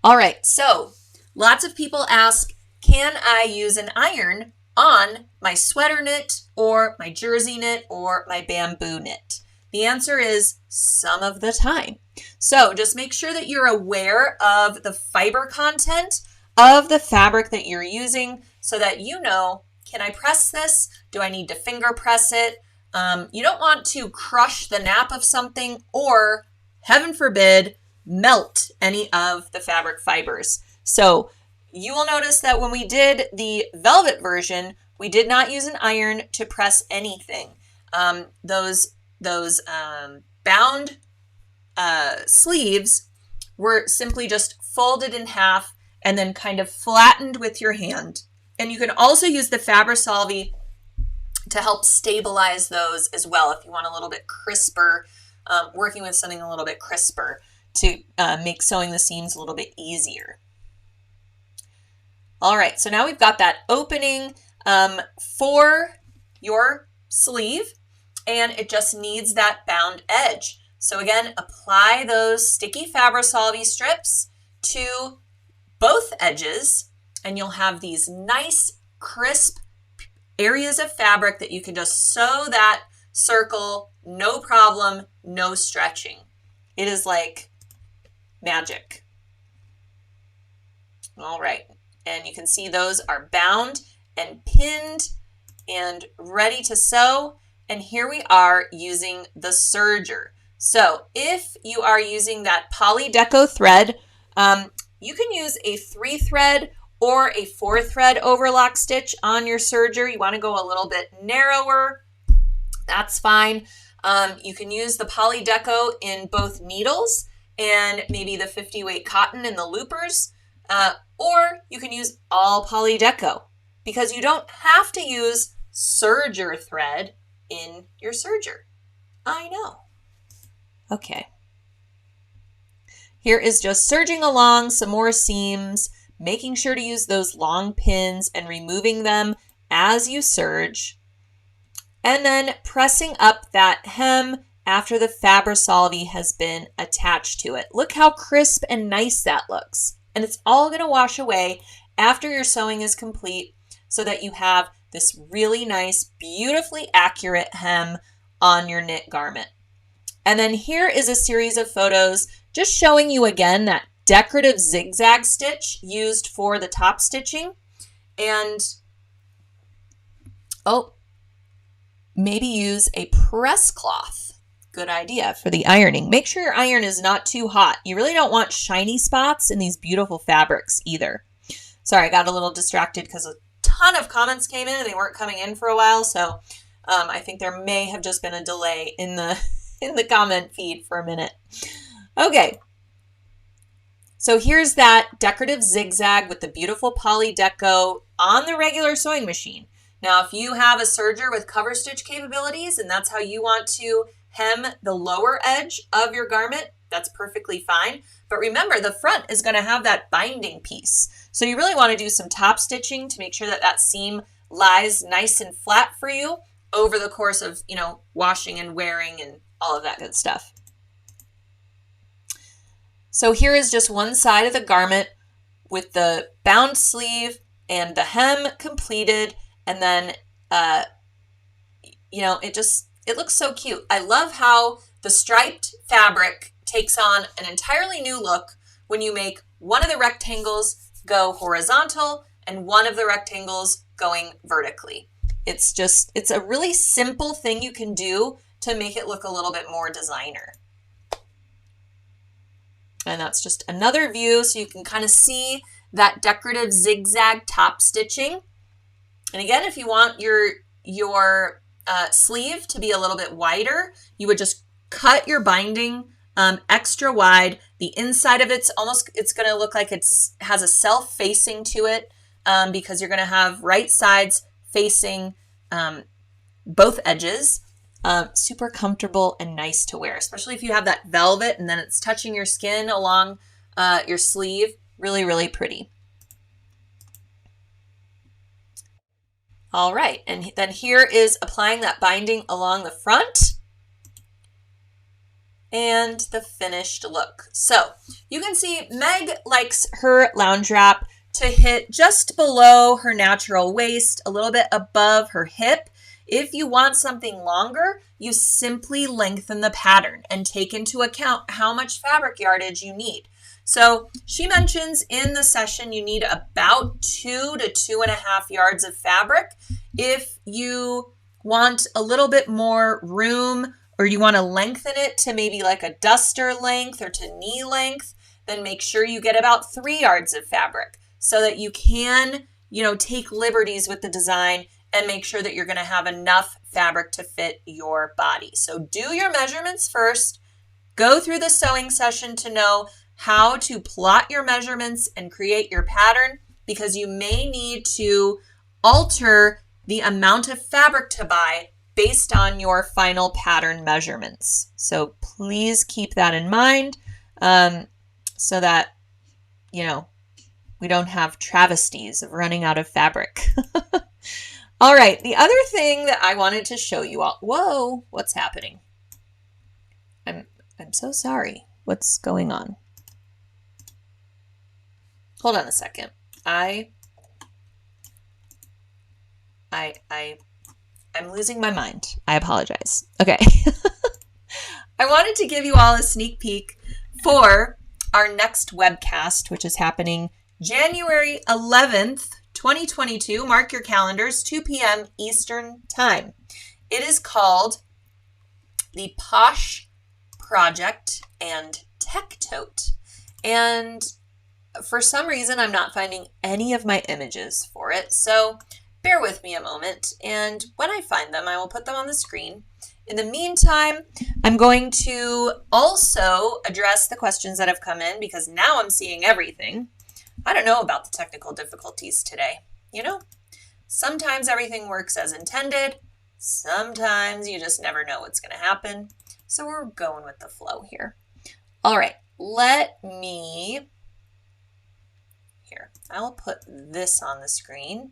All right, so lots of people ask, can I use an iron on my sweater knit or my jersey knit or my bamboo knit? The answer is some of the time. So just make sure that you're aware of the fiber content of the fabric that you're using so that you know, can I press this? Do I need to finger press it? You don't want to crush the nap of something or, heaven forbid, melt any of the fabric fibers. So you will notice that when we did the velvet version, we did not use an iron to press anything. Those bound sleeves were simply just folded in half and then kind of flattened with your hand. And you can also use the Fabri-Solvi to help stabilize those as well if you want a little bit crisper, working with something a little bit crisper to make sewing the seams a little bit easier. All right, so now we've got that opening for your sleeve, and it just needs that bound edge. So again, apply those sticky Fabri-Solvi strips to both edges, and you'll have these nice, crisp areas of fabric that you can just sew that circle, no problem, no stretching. It is like magic. All right, and you can see those are bound and pinned and ready to sew. And here we are using the serger. So if you are using that poly deco thread, you can use a 3-thread or a 4-thread overlock stitch on your serger. You want to go a little bit narrower, that's fine. You can use the poly deco in both needles and maybe the 50 weight cotton in the loopers, or you can use all poly deco because you don't have to use serger thread in your serger. I know. Okay. Here is just serging along some more seams, making sure to use those long pins and removing them as you serge, and then pressing up that hem after the Fabri-Solvi has been attached to it. Look how crisp and nice that looks. And it's all going to wash away after your sewing is complete so that you have this really nice, beautifully accurate hem on your knit garment. And then here is a series of photos just showing you again that decorative zigzag stitch used for the top stitching. And maybe use a press cloth. Good idea for the ironing. Make sure your iron is not too hot. You really don't want shiny spots in these beautiful fabrics either. Sorry, I got a little distracted because a ton of comments came in and they weren't coming in for a while. So I think there may have just been a delay in the comment feed for a minute. Okay. So here's that decorative zigzag with the beautiful poly deco on the regular sewing machine. Now, if you have a serger with cover stitch capabilities and that's how you want to hem the lower edge of your garment, that's perfectly fine. But remember, the front is going to have that binding piece. So you really want to do some top stitching to make sure that that seam lies nice and flat for you over the course of, washing and wearing and all of that good stuff. So here is just one side of the garment with the bound sleeve and the hem completed. And then, it looks so cute. I love how the striped fabric takes on an entirely new look when you make one of the rectangles go horizontal and one of the rectangles going vertically. It's a really simple thing you can do to make it look a little bit more designer. And that's just another view so you can kind of see that decorative zigzag top stitching. And again, if you want your sleeve to be a little bit wider, you would just cut your binding extra wide. The inside of it's going to look like it has a self facing to it because you're going to have right sides facing both edges. Super comfortable and nice to wear, especially if you have that velvet and then it's touching your skin along your sleeve. Really, really pretty. All right, and then here is applying that binding along the front and the finished look. So you can see Meg likes her lounge wrap to hit just below her natural waist, a little bit above her hip. If you want something longer, you simply lengthen the pattern and take into account how much fabric yardage you need. So she mentions in the session you need about 2 to 2.5 yards of fabric. If you want a little bit more room or you want to lengthen it to maybe like a duster length or to knee length, then make sure you get about 3 yards of fabric so that you can, take liberties with the design and make sure that you're going to have enough fabric to fit your body. So do your measurements first. Go through the sewing session to know how to plot your measurements and create your pattern, because you may need to alter the amount of fabric to buy based on your final pattern measurements. So please keep that in mind so that, we don't have travesties of running out of fabric. All right, the other thing that I wanted to show you all. Whoa, what's happening? I'm so sorry. What's going on? Hold on a second. I'm losing my mind. I apologize. Okay. I wanted to give you all a sneak peek for our next webcast, which is happening January 11th, 2022. Mark your calendars, 2 p.m. Eastern Time. It is called the Posh Project and Tech Tote. And for some reason, I'm not finding any of my images for it. So bear with me a moment. And when I find them, I will put them on the screen. In the meantime, I'm going to also address the questions that have come in because now I'm seeing everything. I don't know about the technical difficulties today. Sometimes everything works as intended. Sometimes you just never know what's going to happen. So we're going with the flow here. All right, I'll put this on the screen.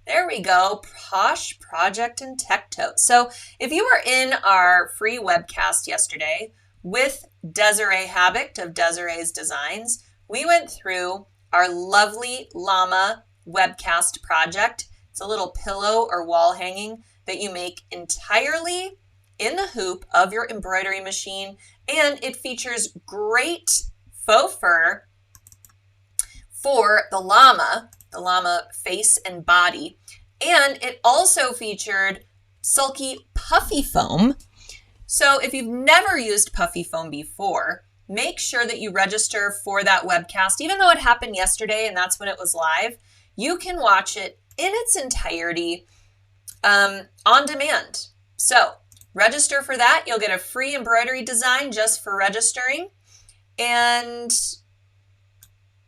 There we go. Posh Project and Tech Tote. So if you were in our free webcast yesterday with Desiree Habicht of Desiree's Designs, we went through our lovely llama webcast project. It's a little pillow or wall hanging that you make entirely in the hoop of your embroidery machine, and it features great faux fur for the llama face and body, and it also featured sulky puffy foam. So if you've never used puffy foam before, make sure that you register for that webcast. Even though it happened yesterday and that's when it was live, you can watch it in its entirety on demand. So register for that. You'll get a free embroidery design just for registering, and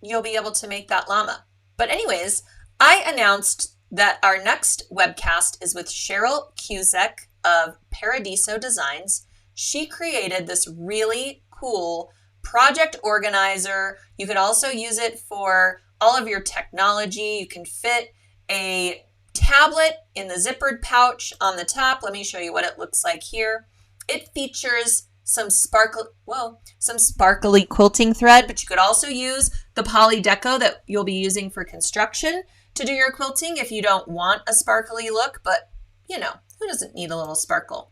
you'll be able to make that llama. But anyways, I announced that our next webcast is with Cheryl Cusack of Paradiso Designs. She created this really cool project organizer. You could also use it for all of your technology. You can fit a tablet in the zippered pouch on the top. Let me show you what it looks like here. It features some sparkly quilting thread, but you could also use the poly deco that you'll be using for construction to do your quilting if you don't want a sparkly look, but you know, who doesn't need a little sparkle?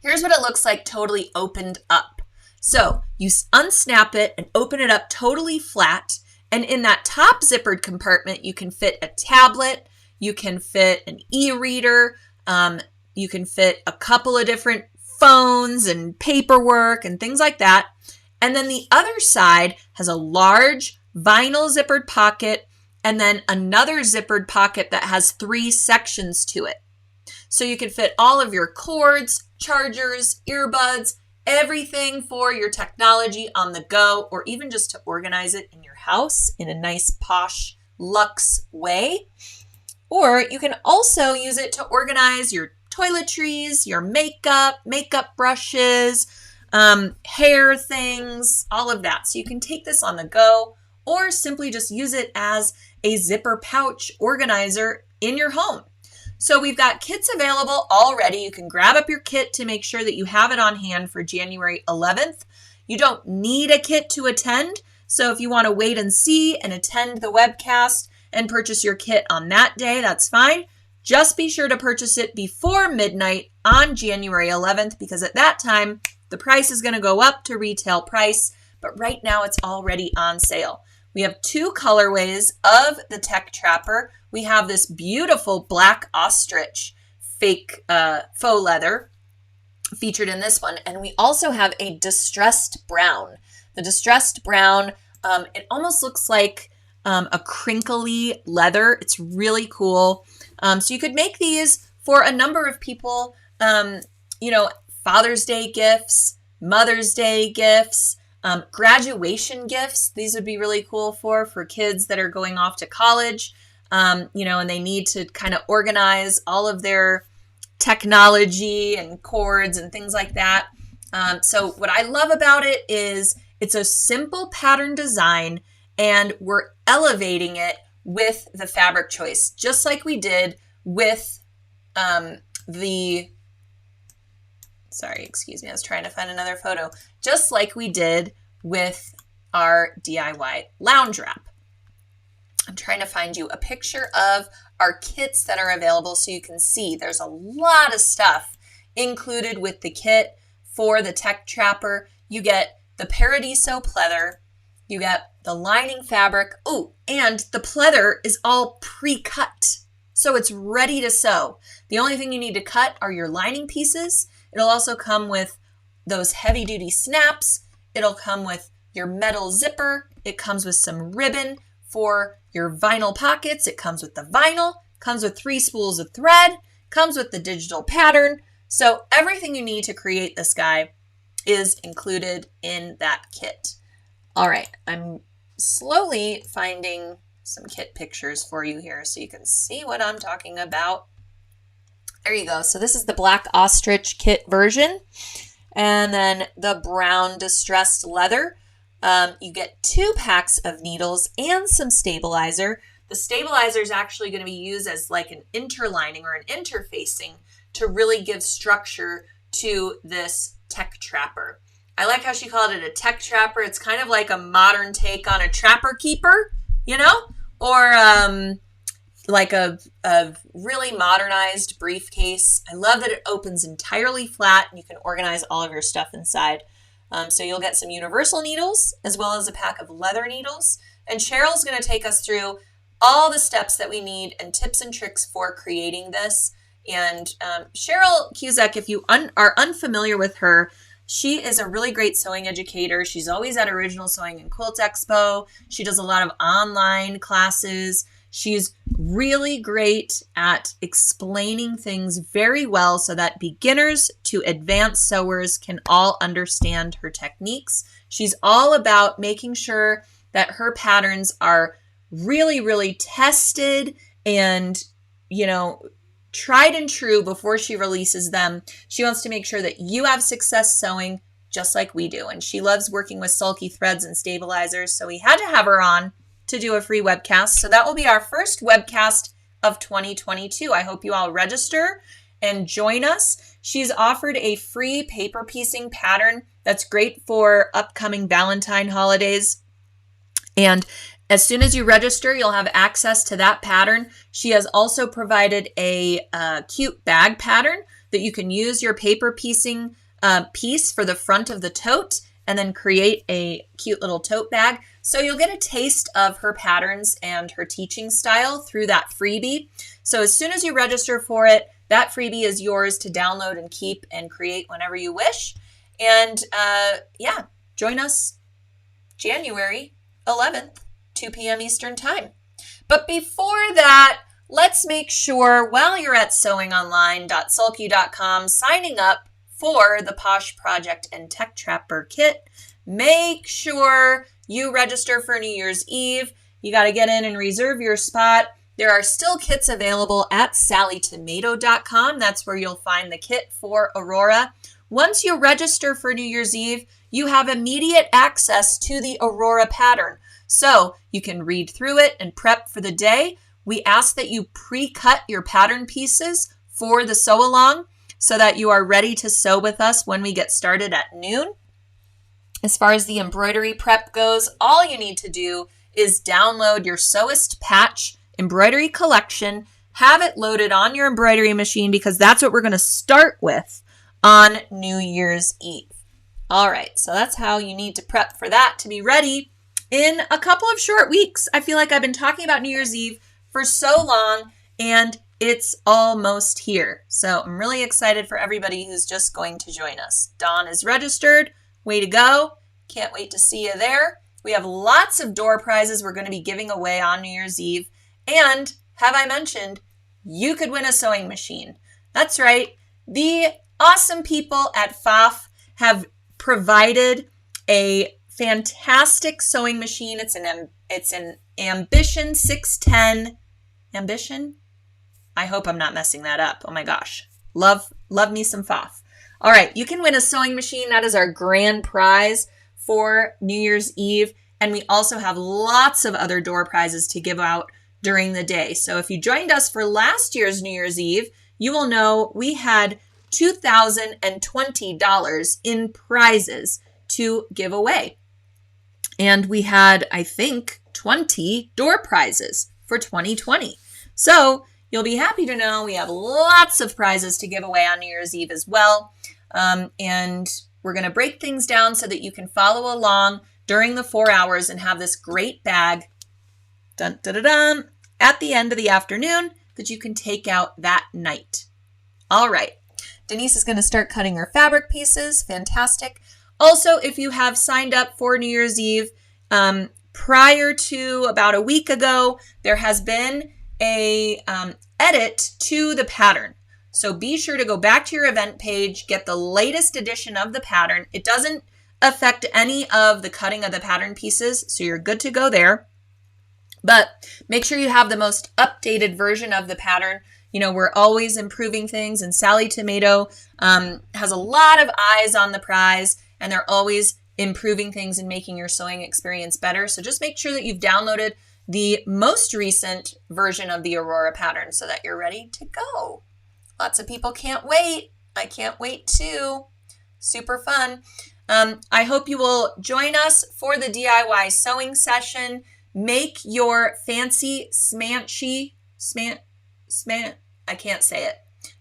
Here's what it looks like totally opened up. So you unsnap it and open it up totally flat, and in that top zippered compartment, you can fit a tablet, you can fit an e-reader, you can fit a couple of different phones and paperwork and things like that. And then the other side has a large vinyl zippered pocket and then another zippered pocket that has 3 sections to it. So you can fit all of your cords, chargers, earbuds, everything for your technology on the go, or even just to organize it in your house in a nice posh luxe way. Or you can also use it to organize your toiletries, your makeup brushes, hair things, all of that. So you can take this on the go or simply just use it as a zipper pouch organizer in your home. So we've got kits available already. You can grab up your kit to make sure that you have it on hand for January 11th. You don't need a kit to attend. So if you want to wait and see and attend the webcast and purchase your kit on that day, that's fine. Just be sure to purchase it before midnight on January 11th, because at that time, the price is going to go up to retail price, but right now it's already on sale. We have 2 colorways of the Tech Trapper. We have this beautiful black ostrich fake faux leather featured in this one, and we also have a distressed brown. The distressed brown, it almost looks like a crinkly leather. It's really cool. So you could make these for a number of people, Father's Day gifts, Mother's Day gifts, graduation gifts. These would be really cool for kids that are going off to college, and they need to kind of organize all of their technology and cords and things like that. So what I love about it is it's a simple pattern design, and we're elevating it with the fabric choice, just like we did with I was trying to find another photo. Just like we did with our DIY lounge wrap. I'm trying to find you a picture of our kits that are available so you can see there's a lot of stuff included with the kit for the Tech Trapper. You get the Paradiso pleather, you get the lining fabric. Oh, and the pleather is all pre-cut, so it's ready to sew. The only thing you need to cut are your lining pieces. It'll also come with those heavy-duty snaps. It'll come with your metal zipper. It comes with some ribbon for your vinyl pockets. It comes with the vinyl, comes with 3 spools of thread, comes with the digital pattern. So everything you need to create this guy is included in that kit. All right, I'm slowly finding some kit pictures for you here so you can see what I'm talking about. There you go. So this is the black ostrich kit version, and then the brown distressed leather. You get 2 packs of needles and some stabilizer. The stabilizer is actually going to be used as like an interlining or an interfacing to really give structure to this tech trapper. I like how she called it a tech trapper. It's kind of like a modern take on a trapper keeper, you know, or like a really modernized briefcase. I love that it opens entirely flat and you can organize all of your stuff inside. So you'll get some universal needles as well as a pack of leather needles. And Cheryl's going to take us through all the steps that we need and tips and tricks for creating this. And Cheryl Cusack, if you are unfamiliar with her, she is a really great sewing educator. She's always at Original Sewing and Quilt Expo. She does a lot of online classes. She's really great at explaining things very well so that beginners to advanced sewers can all understand her techniques. She's all about making sure that her patterns are really, really tested and, you know, tried and true before she releases them. She wants to make sure that you have success sewing just like we do. And she loves working with sulky threads and stabilizers. So we had to have her on to do a free webcast. So that will be our first webcast of 2022. I hope you all register and join us. She's offered a free paper piecing pattern that's great for upcoming Valentine holidays. And as soon as you register, you'll have access to that pattern. She has also provided a cute bag pattern that you can use your paper piecing piece for the front of the tote and then create a cute little tote bag. So you'll get a taste of her patterns and her teaching style through that freebie. So as soon as you register for it, that freebie is yours to download and keep and create whenever you wish. And yeah, join us January 11th. 2 p.m. Eastern Time. But before that, let's make sure while you're at sewingonline.sulky.com signing up for the Posh Project and Tech Trapper Kit, make sure you register for New Year's Eve. You got to get in and reserve your spot. There are still kits available at sallytomato.com. That's where you'll find the kit for Aurora. Once you register for New Year's Eve, you have immediate access to the Aurora pattern. So you can read through it and prep for the day. We ask that you pre-cut your pattern pieces for the sew along so that you are ready to sew with us when we get started at noon. As far as the embroidery prep goes, all you need to do is download your Sewist Patch embroidery collection, have it loaded on your embroidery machine because that's what we're going to start with on New Year's Eve. All right, so that's how you need to prep for that to be ready in a couple of short weeks. I feel like I've been talking about New Year's Eve for so long and it's almost here. So I'm really excited for everybody who's just going to join us. Dawn is registered. Way to go. Can't wait to see you there. We have lots of door prizes we're going to be giving away on New Year's Eve. And have I mentioned, you could win a sewing machine. That's right. The awesome people at FAF have provided a fantastic sewing machine. It's an Ambition 610. Ambition? I hope I'm not messing that up. Oh my gosh. Love me some FAF. All right, you can win a sewing machine. That is our grand prize for New Year's Eve. And we also have lots of other door prizes to give out during the day. So if you joined us for last year's New Year's Eve, you will know we had $2,020 in prizes to give away. And we had, I think, 20 door prizes for 2020. So you'll be happy to know we have lots of prizes to give away on New Year's Eve as well. And we're going to break things down so that you can follow along during the 4 hours and have this great bag at the end of the afternoon that you can take out that night. All right. Denise is going to start cutting her fabric pieces. Fantastic. Also, if you have signed up for New Year's Eve, prior to about a week ago, there has been a edit to the pattern. So be sure to go back to your event page, get the latest edition of the pattern. It doesn't affect any of the cutting of the pattern pieces, so you're good to go there. But make sure you have the most updated version of the pattern. You know, we're always improving things, and Sally Tomato has a lot of eyes on the prize, and they're always improving things and making your sewing experience better. So just make sure that you've downloaded the most recent version of the Aurora pattern so that you're ready to go. Lots of people can't wait. I can't wait too. Super fun. I hope you will join us for the DIY sewing session. Make your fancy I can't say it.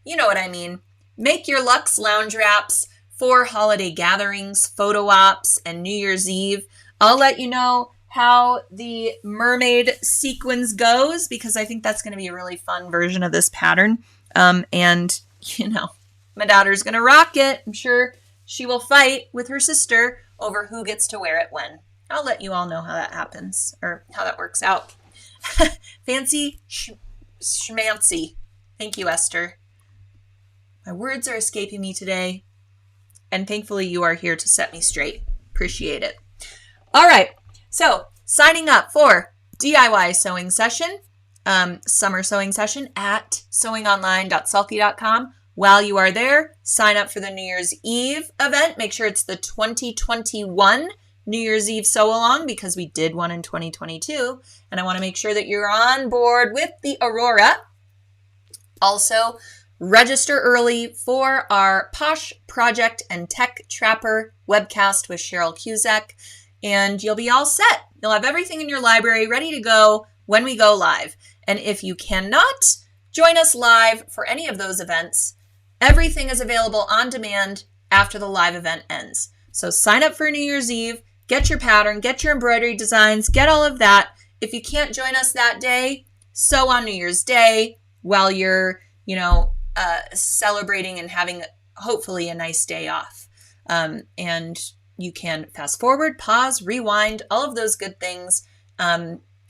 You know what I mean. Make your Luxe lounge wraps for holiday gatherings, photo ops, and New Year's Eve. I'll let you know how the mermaid sequins goes because I think that's going to be a really fun version of this pattern. And, you know, my daughter's going to rock it. I'm sure she will fight with her sister over who gets to wear it when. I'll let you all know how that happens or how that works out. Fancy schmancy. Thank you, Esther. My words are escaping me today, and thankfully you are here to set me straight. Appreciate it. All right, so signing up for DIY sewing session, summer sewing session at sewingonline.sulky.com. While you are there, sign up for the New Year's Eve event. Make sure it's the 2021 New Year's Eve sew along because we did one in 2022, and I want to make sure that you're on board with the Aurora. Also, register early for our Posh Project and Tech Trapper webcast with Cheryl Cusack, and you'll be all set. You'll have everything in your library ready to go when we go live. And if you cannot join us live for any of those events, everything is available on demand after the live event ends. So sign up for New Year's Eve, get your pattern, get your embroidery designs, get all of that. If you can't join us that day, sew on New Year's Day while you're, celebrating and having hopefully a nice day off. And you can fast forward, pause, rewind, all of those good things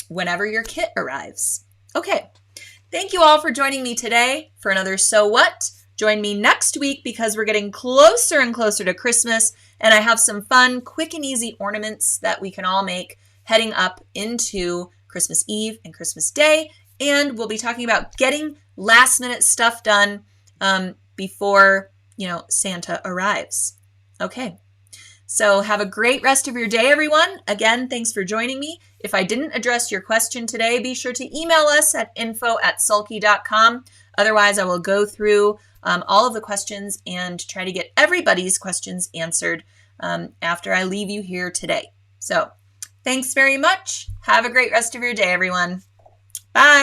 whenever your kit arrives. Okay. Thank you all for joining me today for another So What? Join me next week because we're getting closer and closer to Christmas, and I have some fun, quick and easy ornaments that we can all make heading up into Christmas Eve and Christmas Day, and we'll be talking about getting last-minute stuff done before, Santa arrives. Okay, so have a great rest of your day, everyone. Again, thanks for joining me. If I didn't address your question today, be sure to email us at info@sulky.com. Otherwise, I will go through all of the questions and try to get everybody's questions answered after I leave you here today. So thanks very much. Have a great rest of your day, everyone. Bye.